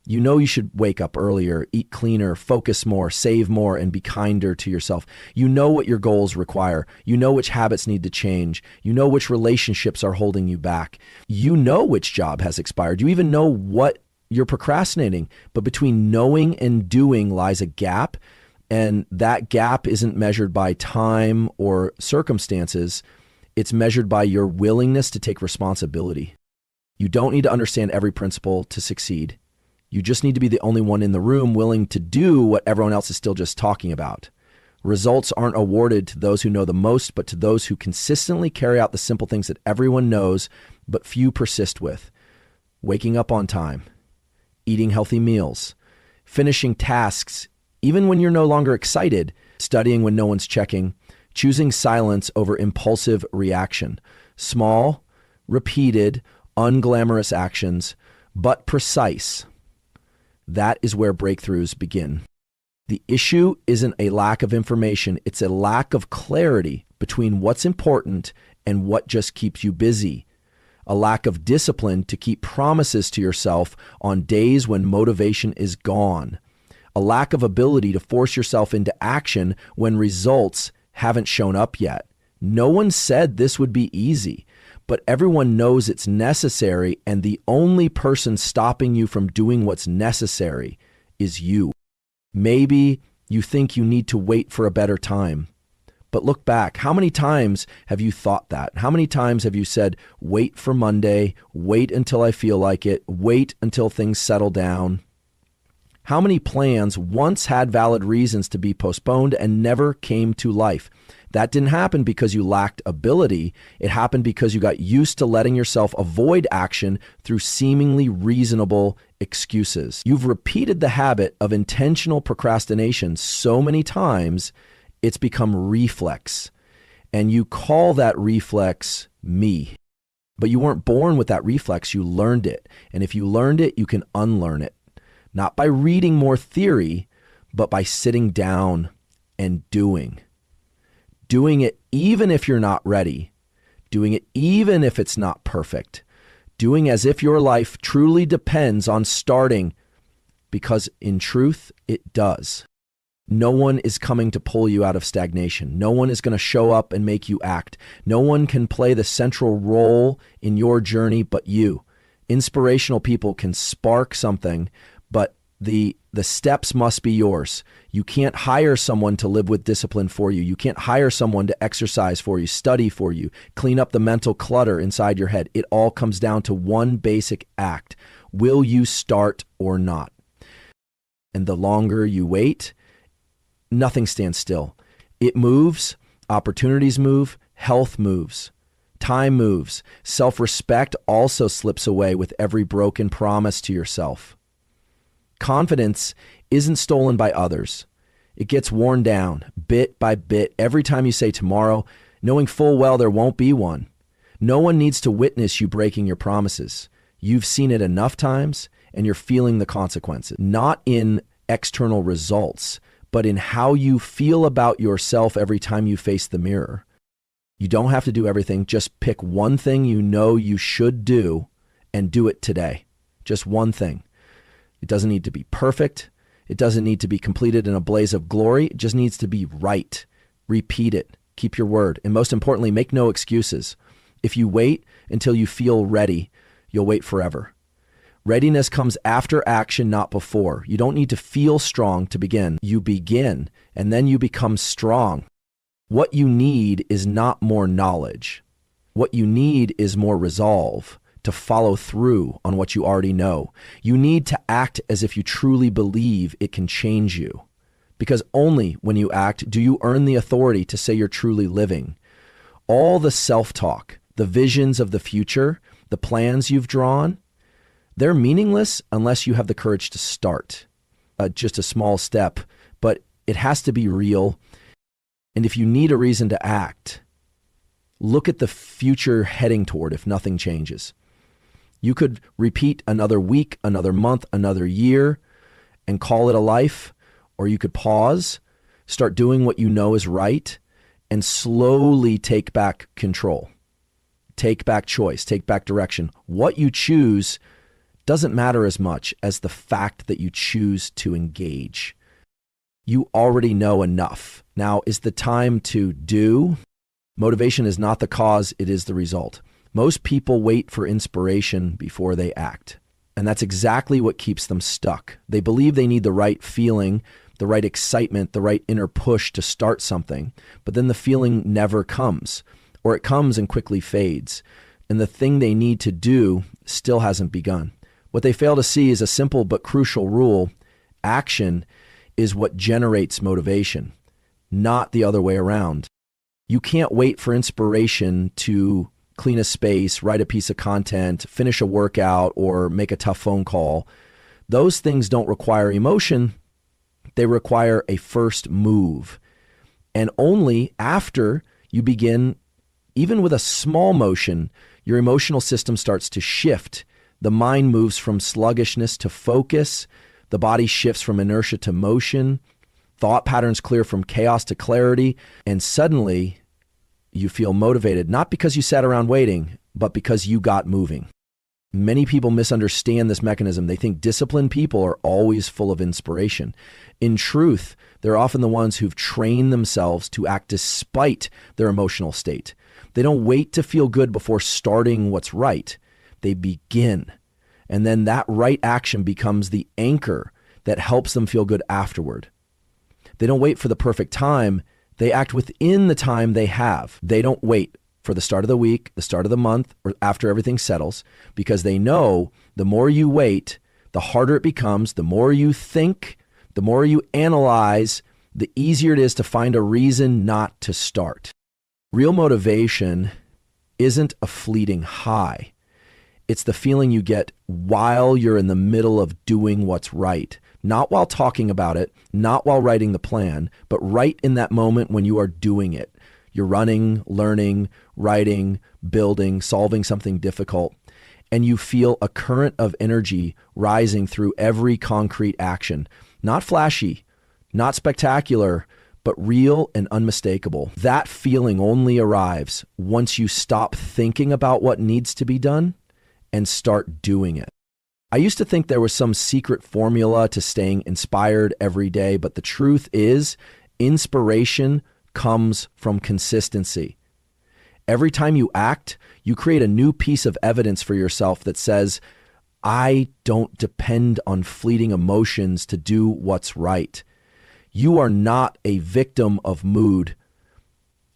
You know you should wake up earlier, eat cleaner, focus more, save more, and be kinder to yourself. You know what your goals require. You know which habits need to change. You know which relationships are holding you back. You know which job has expired. You even know what you're procrastinating. But between knowing and doing lies a gap, and that gap isn't measured by time or circumstances. It's measured by your willingness to take responsibility. You don't need to understand every principle to succeed. You just need to be the only one in the room willing to do what everyone else is still just talking about. Results aren't awarded to those who know the most, but to those who consistently carry out the simple things that everyone knows, but few persist with. Waking up on time, eating healthy meals, finishing tasks even when you're no longer excited, studying when no one's checking, choosing silence over impulsive reaction. Small, repeated, unglamorous actions, but precise. That is where breakthroughs begin. The issue isn't a lack of information, it's a lack of clarity between what's important and what just keeps you busy. A lack of discipline to keep promises to yourself on days when motivation is gone. A lack of ability to force yourself into action when results haven't shown up yet. No one said this would be easy, but everyone knows it's necessary, and the only person stopping you from doing what's necessary is you. Maybe you think you need to wait for a better time, but look back. How many times have you thought that? How many times have you said, wait for Monday, wait until I feel like it, wait until things settle down? How many plans once had valid reasons to be postponed and never came to life? That didn't happen because you lacked ability. It happened because you got used to letting yourself avoid action through seemingly reasonable excuses. You've repeated the habit of intentional procrastination so many times, it's become reflex. And you call that reflex me. But you weren't born with that reflex, you learned it. And if you learned it, you can unlearn it. Not by reading more theory, but by sitting down and doing. Doing it even if you're not ready. Doing it even if it's not perfect. Doing as if your life truly depends on starting, because in truth, it does. No one is coming to pull you out of stagnation. No one is going to show up and make you act. No one can play the central role in your journey but you. Inspirational people can spark something, but the steps must be yours. You can't hire someone to live with discipline for you. You can't hire someone to exercise for you, study for you, clean up the mental clutter inside your head. It all comes down to one basic act. Will you start or not? And the longer you wait, nothing stands still. It moves, opportunities move, health moves, time moves. Self-respect also slips away with every broken promise to yourself. Confidence isn't stolen by others. It gets worn down bit by bit every time you say tomorrow, knowing full well there won't be one. No one needs to witness you breaking your promises. You've seen it enough times and you're feeling the consequences, not in external results, but in how you feel about yourself every time you face the mirror. You don't have to do everything. Just pick one thing you know you should do and do it today. Just one thing. It doesn't need to be perfect. It doesn't need to be completed in a blaze of glory. It just needs to be right. Repeat it. Keep your word. And most importantly, make no excuses. If you wait until you feel ready, you'll wait forever. Readiness comes after action, not before. You don't need to feel strong to begin. You begin, and then you become strong. What you need is not more knowledge. What you need is more resolve to follow through on what you already know. You need to act as if you truly believe it can change you. Because only when you act do you earn the authority to say you're truly living. All the self-talk, the visions of the future, the plans you've drawn, they're meaningless unless you have the courage to start. Just a small step, but it has to be real. And if you need a reason to act, look at the future heading toward if nothing changes. You could repeat another week, another month, another year, and call it a life, or you could pause, start doing what you know is right, and slowly take back control. Take back choice, take back direction. What you choose doesn't matter as much as the fact that you choose to engage. You already know enough. Now is the time to do. Motivation is not the cause, it is the result. Most people wait for inspiration before they act. And that's exactly what keeps them stuck. They believe they need the right feeling, the right excitement, the right inner push to start something. But then the feeling never comes, or it comes and quickly fades. And the thing they need to do still hasn't begun. What they fail to see is a simple but crucial rule. Action is what generates motivation, not the other way around. You can't wait for inspiration to clean a space, write a piece of content, finish a workout, or make a tough phone call. Those things don't require emotion. They require a first move. And only after you begin, even with a small motion, your emotional system starts to shift. The mind moves from sluggishness to focus. The body shifts from inertia to motion. Thought patterns clear from chaos to clarity. And suddenly you feel motivated, not because you sat around waiting, but because you got moving. Many people misunderstand this mechanism. They think disciplined people are always full of inspiration. In truth, they're often the ones who've trained themselves to act despite their emotional state. They don't wait to feel good before starting what's right. They begin. And then that right action becomes the anchor that helps them feel good afterward. They don't wait for the perfect time. They act within the time they have. They don't wait for the start of the week, the start of the month, or after everything settles, because they know the more you wait, the harder it becomes, the more you think, the more you analyze, the easier it is to find a reason not to start. Real motivation isn't a fleeting high. It's the feeling you get while you're in the middle of doing what's right. Not while talking about it, not while writing the plan, but right in that moment when you are doing it. You're running, learning, writing, building, solving something difficult, and you feel a current of energy rising through every concrete action. Not flashy, not spectacular, but real and unmistakable. That feeling only arrives once you stop thinking about what needs to be done and start doing it. I used to think there was some secret formula to staying inspired every day, but the truth is, inspiration comes from consistency. Every time you act, you create a new piece of evidence for yourself that says, I don't depend on fleeting emotions to do what's right. You are not a victim of mood.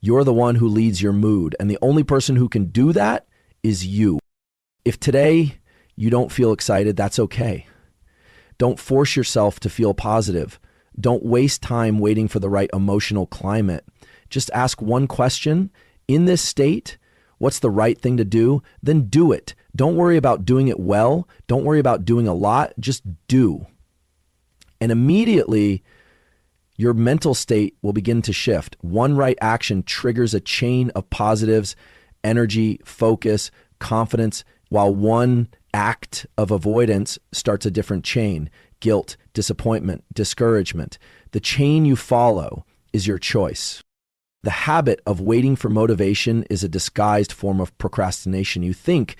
You're the one who leads your mood, and the only person who can do that is you. If today you don't feel excited, that's okay. Don't force yourself to feel positive. Don't waste time waiting for the right emotional climate. Just ask one question. In this state, what's the right thing to do? Then do it. Don't worry about doing it well. Don't worry about doing a lot. Just do. And immediately, your mental state will begin to shift. One right action triggers a chain of positives, energy, focus, confidence, while one act of avoidance starts a different chain: guilt, disappointment, discouragement. The chain you follow is your choice. The habit of waiting for motivation is a disguised form of procrastination. You think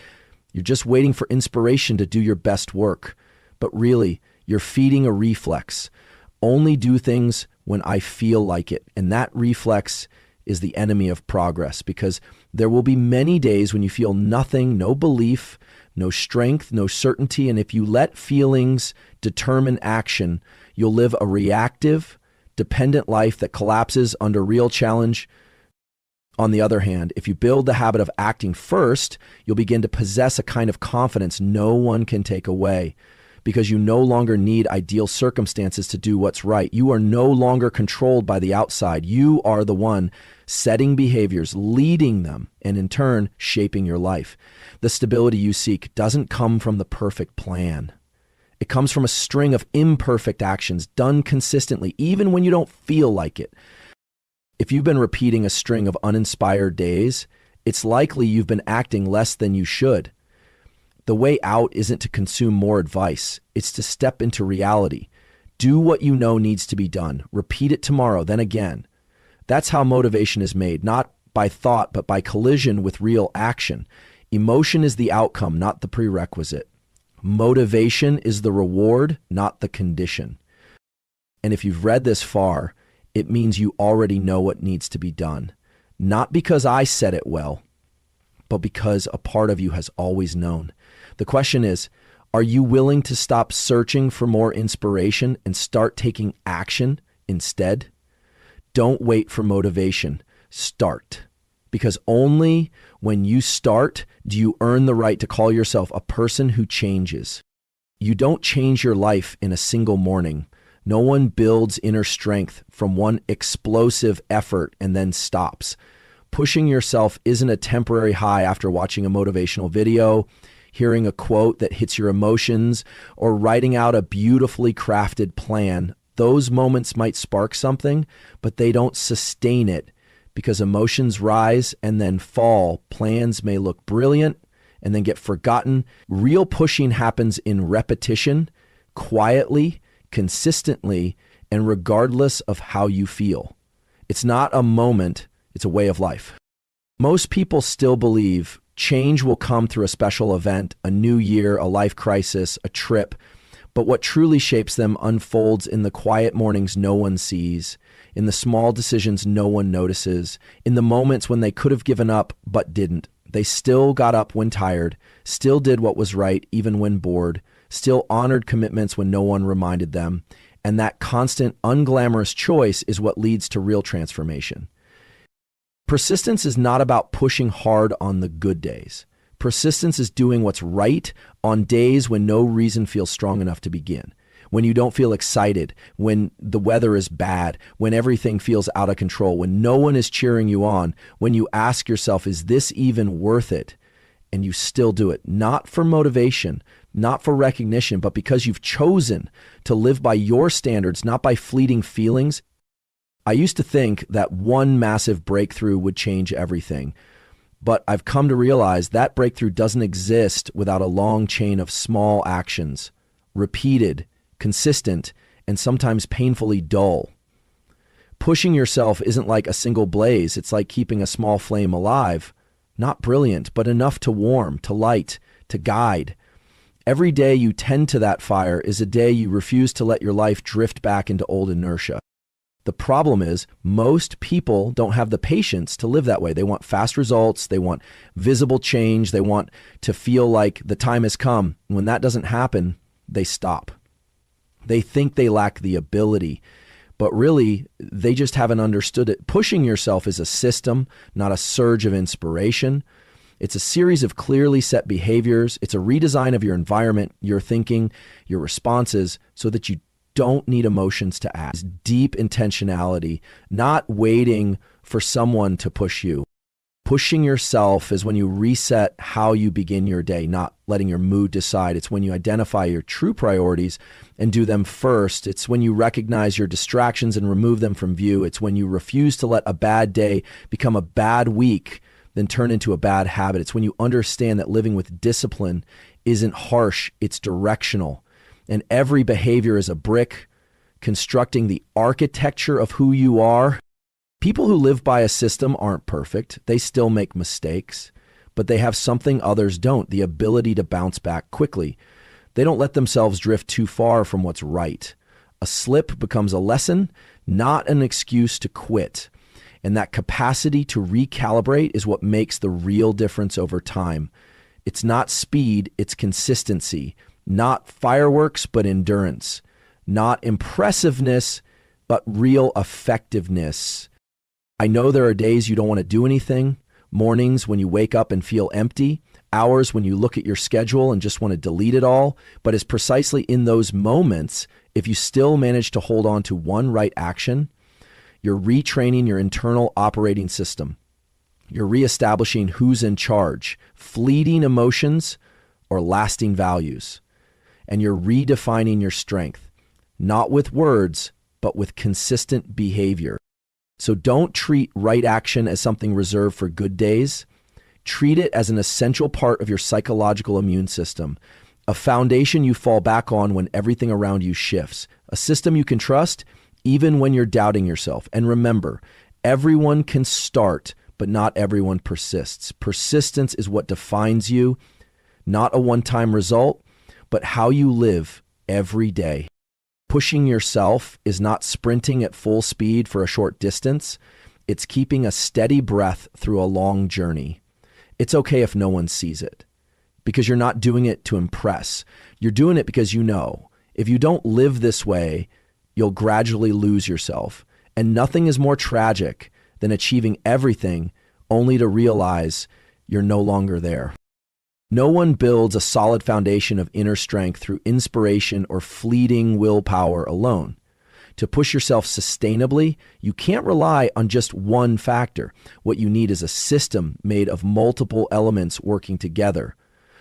you're just waiting for inspiration to do your best work, but really, you're feeding a reflex. Only do things when I feel like it. And that reflex is the enemy of progress, because there will be many days when you feel nothing, no belief, no strength, no certainty. And if you let feelings determine action, you'll live a reactive, dependent life that collapses under real challenge. On the other hand, if you build the habit of acting first, you'll begin to possess a kind of confidence no one can take away, because you no longer need ideal circumstances to do what's right. You are no longer controlled by the outside. You are the one setting behaviors, leading them, and in turn, shaping your life. The stability you seek doesn't come from the perfect plan. It comes from a string of imperfect actions done consistently, even when you don't feel like it. If you've been repeating a string of uninspired days, it's likely you've been acting less than you should. The way out isn't to consume more advice. It's to step into reality. Do what you know needs to be done. Repeat it tomorrow, then again. That's how motivation is made, not by thought, but by collision with real action. Emotion is the outcome, not the prerequisite. Motivation is the reward, not the condition. And if you've read this far, it means you already know what needs to be done. Not because I said it well, but because a part of you has always known. The question is, are you willing to stop searching for more inspiration and start taking action instead? Don't wait for motivation. Start. Because only when you start do you earn the right to call yourself a person who changes. You don't change your life in a single morning. No one builds inner strength from one explosive effort and then stops. Pushing yourself isn't a temporary high after watching a motivational video, hearing a quote that hits your emotions, or writing out a beautifully crafted plan. Those moments might spark something, but they don't sustain it, because emotions rise and then fall. Plans may look brilliant and then get forgotten. Real pushing happens in repetition, quietly, consistently, and regardless of how you feel. It's not a moment, it's a way of life. Most people still believe change will come through a special event, a new year, a life crisis, a trip. But what truly shapes them unfolds in the quiet mornings no one sees, in the small decisions no one notices, in the moments when they could have given up but didn't. They still got up when tired, still did what was right even when bored, still honored commitments when no one reminded them. And that constant, unglamorous choice is what leads to real transformation. Persistence is not about pushing hard on the good days. Persistence is doing what's right on days when no reason feels strong enough to begin, when you don't feel excited, when the weather is bad, when everything feels out of control, when no one is cheering you on, when you ask yourself, is this even worth it? And you still do it, not for motivation, not for recognition, but because you've chosen to live by your standards, not by fleeting feelings. I used to think that one massive breakthrough would change everything. But I've come to realize that breakthrough doesn't exist without a long chain of small actions, repeated, consistent, and sometimes painfully dull. Pushing yourself isn't like a single blaze. It's like keeping a small flame alive. Not brilliant, but enough to warm, to light, to guide. Every day you tend to that fire is a day you refuse to let your life drift back into old inertia. The problem is most people don't have the patience to live that way. They want fast results. They want visible change. They want to feel like the time has come. When that doesn't happen, they stop. They think they lack the ability, but really they just haven't understood it. Pushing yourself is a system, not a surge of inspiration. It's a series of clearly set behaviors. It's a redesign of your environment, your thinking, your responses, so that you don't need emotions to act. It's deep intentionality, not waiting for someone to push you. Pushing yourself is when you reset how you begin your day, not letting your mood decide. It's when you identify your true priorities and do them first. It's when you recognize your distractions and remove them from view. It's when you refuse to let a bad day become a bad week, then turn into a bad habit. It's when you understand that living with discipline isn't harsh, it's directional. And every behavior is a brick constructing the architecture of who you are. People who live by a system aren't perfect. They still make mistakes, but they have something others don't, the ability to bounce back quickly. They don't let themselves drift too far from what's right. A slip becomes a lesson, not an excuse to quit. And that capacity to recalibrate is what makes the real difference over time. It's not speed, it's consistency. Not fireworks, but endurance. Not impressiveness, but real effectiveness. I know there are days you don't want to do anything, mornings when you wake up and feel empty, hours when you look at your schedule and just want to delete it all. But it's precisely in those moments, if you still manage to hold on to one right action, you're retraining your internal operating system. You're reestablishing who's in charge, fleeting emotions or lasting values. And you're redefining your strength, not with words, but with consistent behavior. So don't treat right action as something reserved for good days. Treat it as an essential part of your psychological immune system, a foundation you fall back on when everything around you shifts, a system you can trust even when you're doubting yourself. And remember, everyone can start, but not everyone persists. Persistence is what defines you, not a one-time result, but how you live every day. Pushing yourself is not sprinting at full speed for a short distance. It's keeping a steady breath through a long journey. It's okay if no one sees it, because you're not doing it to impress. You're doing it because you know, if you don't live this way, you'll gradually lose yourself. And nothing is more tragic than achieving everything only to realize you're no longer there. No one builds a solid foundation of inner strength through inspiration or fleeting willpower alone. To push yourself sustainably, you can't rely on just one factor. What you need is a system made of multiple elements working together,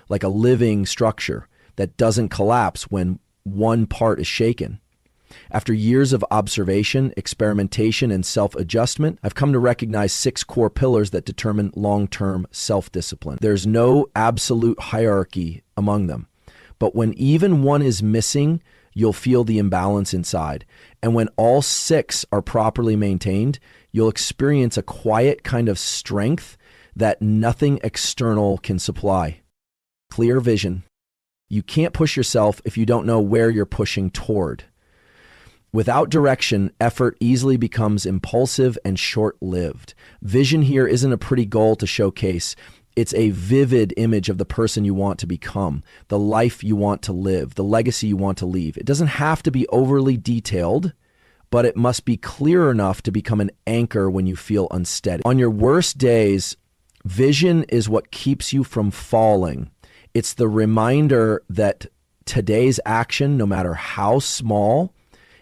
like a living structure that doesn't collapse when one part is shaken. After years of observation, experimentation, and self-adjustment, I've come to recognize 6 core pillars that determine long-term self-discipline. There's no absolute hierarchy among them, but when even one is missing, you'll feel the imbalance inside. And when all 6 are properly maintained, you'll experience a quiet kind of strength that nothing external can supply. Clear vision. You can't push yourself if you don't know where you're pushing toward. Without direction, effort easily becomes impulsive and short-lived. Vision here isn't a pretty goal to showcase. It's a vivid image of the person you want to become, the life you want to live, the legacy you want to leave. It doesn't have to be overly detailed, but it must be clear enough to become an anchor when you feel unsteady. On your worst days, vision is what keeps you from falling. It's the reminder that today's action, no matter how small,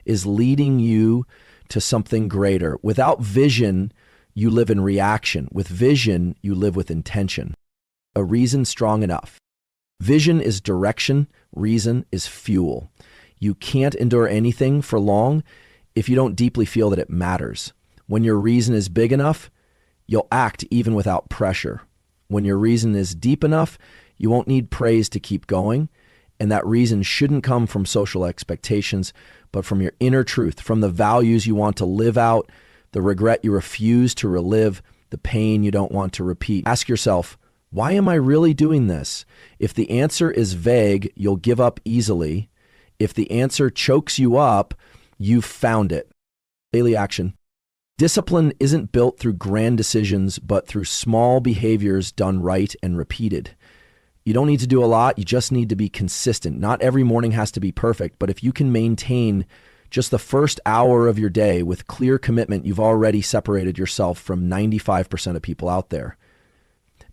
is leading you to something greater. Without vision, you live in reaction. With vision, you live with intention. A reason strong enough. Vision is direction. Reason is fuel. You can't endure anything for long if you don't deeply feel that it matters. When your reason is big enough, you'll act even without pressure. When your reason is deep enough, you won't need praise to keep going. And that reason shouldn't come from social expectations, but from your inner truth, from the values you want to live out, the regret you refuse to relive, the pain you don't want to repeat. Ask yourself, Why am I really doing this? If the answer is vague, you'll give up easily. If the answer chokes you up, you've found it. Daily action. Discipline isn't built through grand decisions, but through small behaviors done right and repeated. You don't need to do a lot. You just need to be consistent. Not every morning has to be perfect, but if you can maintain just the first hour of your day with clear commitment, you've already separated yourself from 95% of people out there.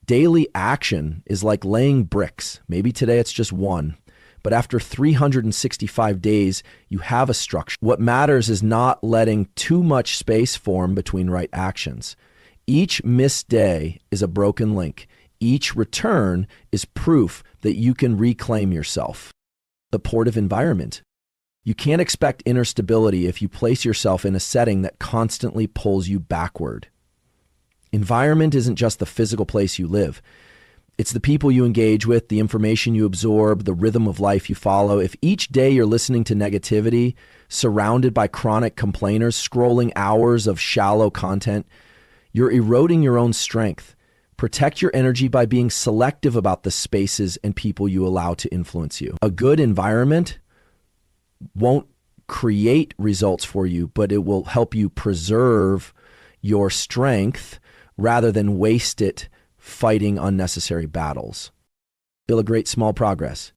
Daily action is like laying bricks. Maybe today it's just one, but after 365 days, you have a structure. What matters is not letting too much space form between right actions. Each missed day is a broken link. Each return is proof that you can reclaim yourself. Supportive environment. You can't expect inner stability if you place yourself in a setting that constantly pulls you backward. Environment isn't just the physical place you live. It's the people you engage with, the information you absorb, the rhythm of life you follow. If each day you're listening to negativity, surrounded by chronic complainers, scrolling hours of shallow content, you're eroding your own strength. Protect your energy by being selective about the spaces and people you allow to influence you. A good environment won't create results for you, but it will help you preserve your strength rather than waste it fighting unnecessary battles. Feel a great small progress.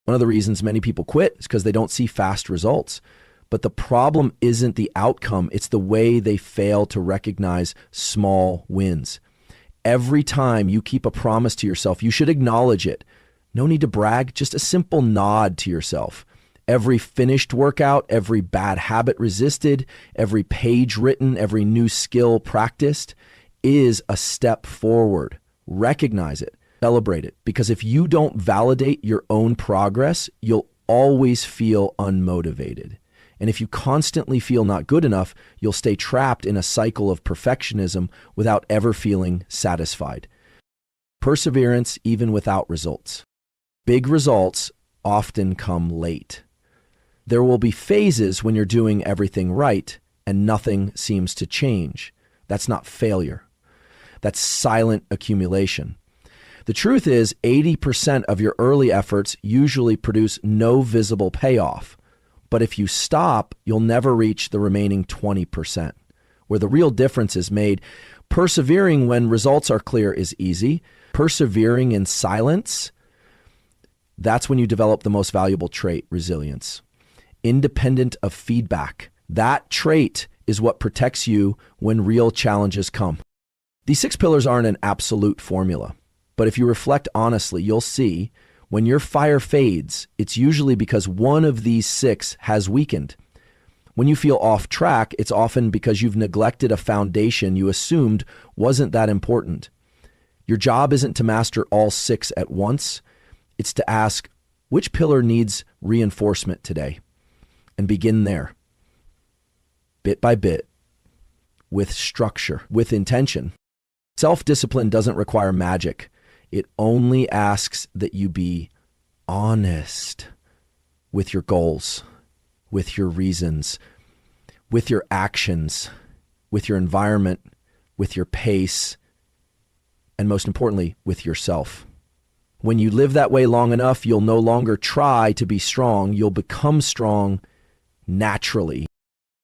One of the reasons many people quit is because they don't see fast results. But the problem isn't the outcome, it's the way they fail to recognize small wins. Every time you keep a promise to yourself, you should acknowledge it. No need to brag, just a simple nod to yourself. Every finished workout, every bad habit resisted, every page written, every new skill practiced is a step forward. Recognize it, celebrate it, because if you don't validate your own progress, you'll always feel unmotivated. And if you constantly feel not good enough, you'll stay trapped in a cycle of perfectionism without ever feeling satisfied. Perseverance even without results. Big results often come late. There will be phases when you're doing everything right and nothing seems to change. That's not failure. That's silent accumulation. The truth is, 80% of your early efforts usually produce no visible payoff. But if you stop, you'll never reach the remaining 20%. Where the real difference is made, persevering when results are clear is easy. Persevering in silence, that's when you develop the most valuable trait, resilience. Independent of feedback. That trait is what protects you when real challenges come. These 6 pillars aren't an absolute formula, but if you reflect honestly, you'll see when your fire fades, it's usually because one of these 6 has weakened. When you feel off track, it's often because you've neglected a foundation you assumed wasn't that important. Your job isn't to master all 6 at once. It's to ask, which pillar needs reinforcement today? And begin there, bit by bit, with structure, with intention. Self-discipline doesn't require magic. It only asks that you be honest with your goals, with your reasons, with your actions, with your environment, with your pace, and most importantly, with yourself. When you live that way long enough, you'll no longer try to be strong. You'll become strong naturally.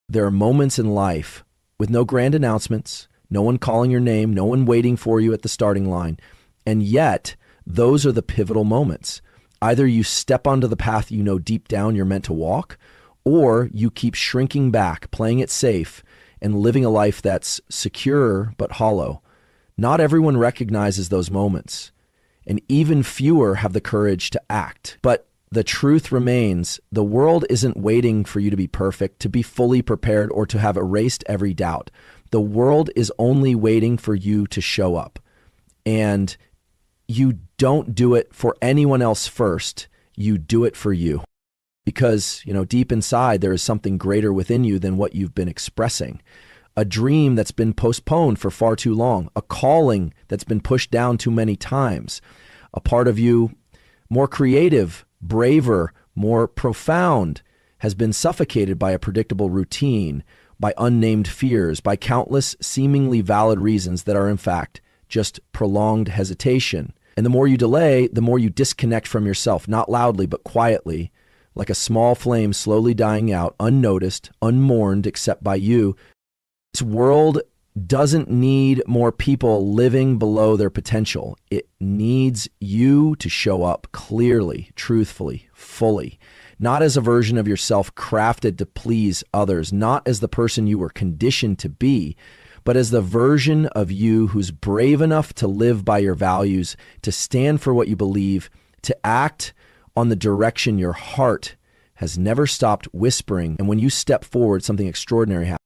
There are moments in life with no grand announcements, no one calling your name, no one waiting for you at the starting line. And yet, those are the pivotal moments. Either you step onto the path you know deep down you're meant to walk, or you keep shrinking back, playing it safe, and living a life that's secure but hollow. Not everyone recognizes those moments, and even fewer have the courage to act. But the truth remains, the world isn't waiting for you to be perfect, to be fully prepared, or to have erased every doubt. The world is only waiting for you to show up. And you don't do it for anyone else first. You do it for you. Because, deep inside, there is something greater within you than what you've been expressing. A dream that's been postponed for far too long. A calling that's been pushed down too many times. A part of you, more creative, braver, more profound, has been suffocated by a predictable routine, by unnamed fears, by countless seemingly valid reasons that are in fact just prolonged hesitation. And the more you delay, the more you disconnect from yourself, not loudly, but quietly, like a small flame slowly dying out, unnoticed, unmourned except by you. This world doesn't need more people living below their potential. It needs you to show up clearly, truthfully, fully, not as a version of yourself crafted to please others, not as the person you were conditioned to be, but as the version of you who's brave enough to live by your values, to stand for what you believe, to act on the direction your heart has never stopped whispering. And when you step forward, something extraordinary happens.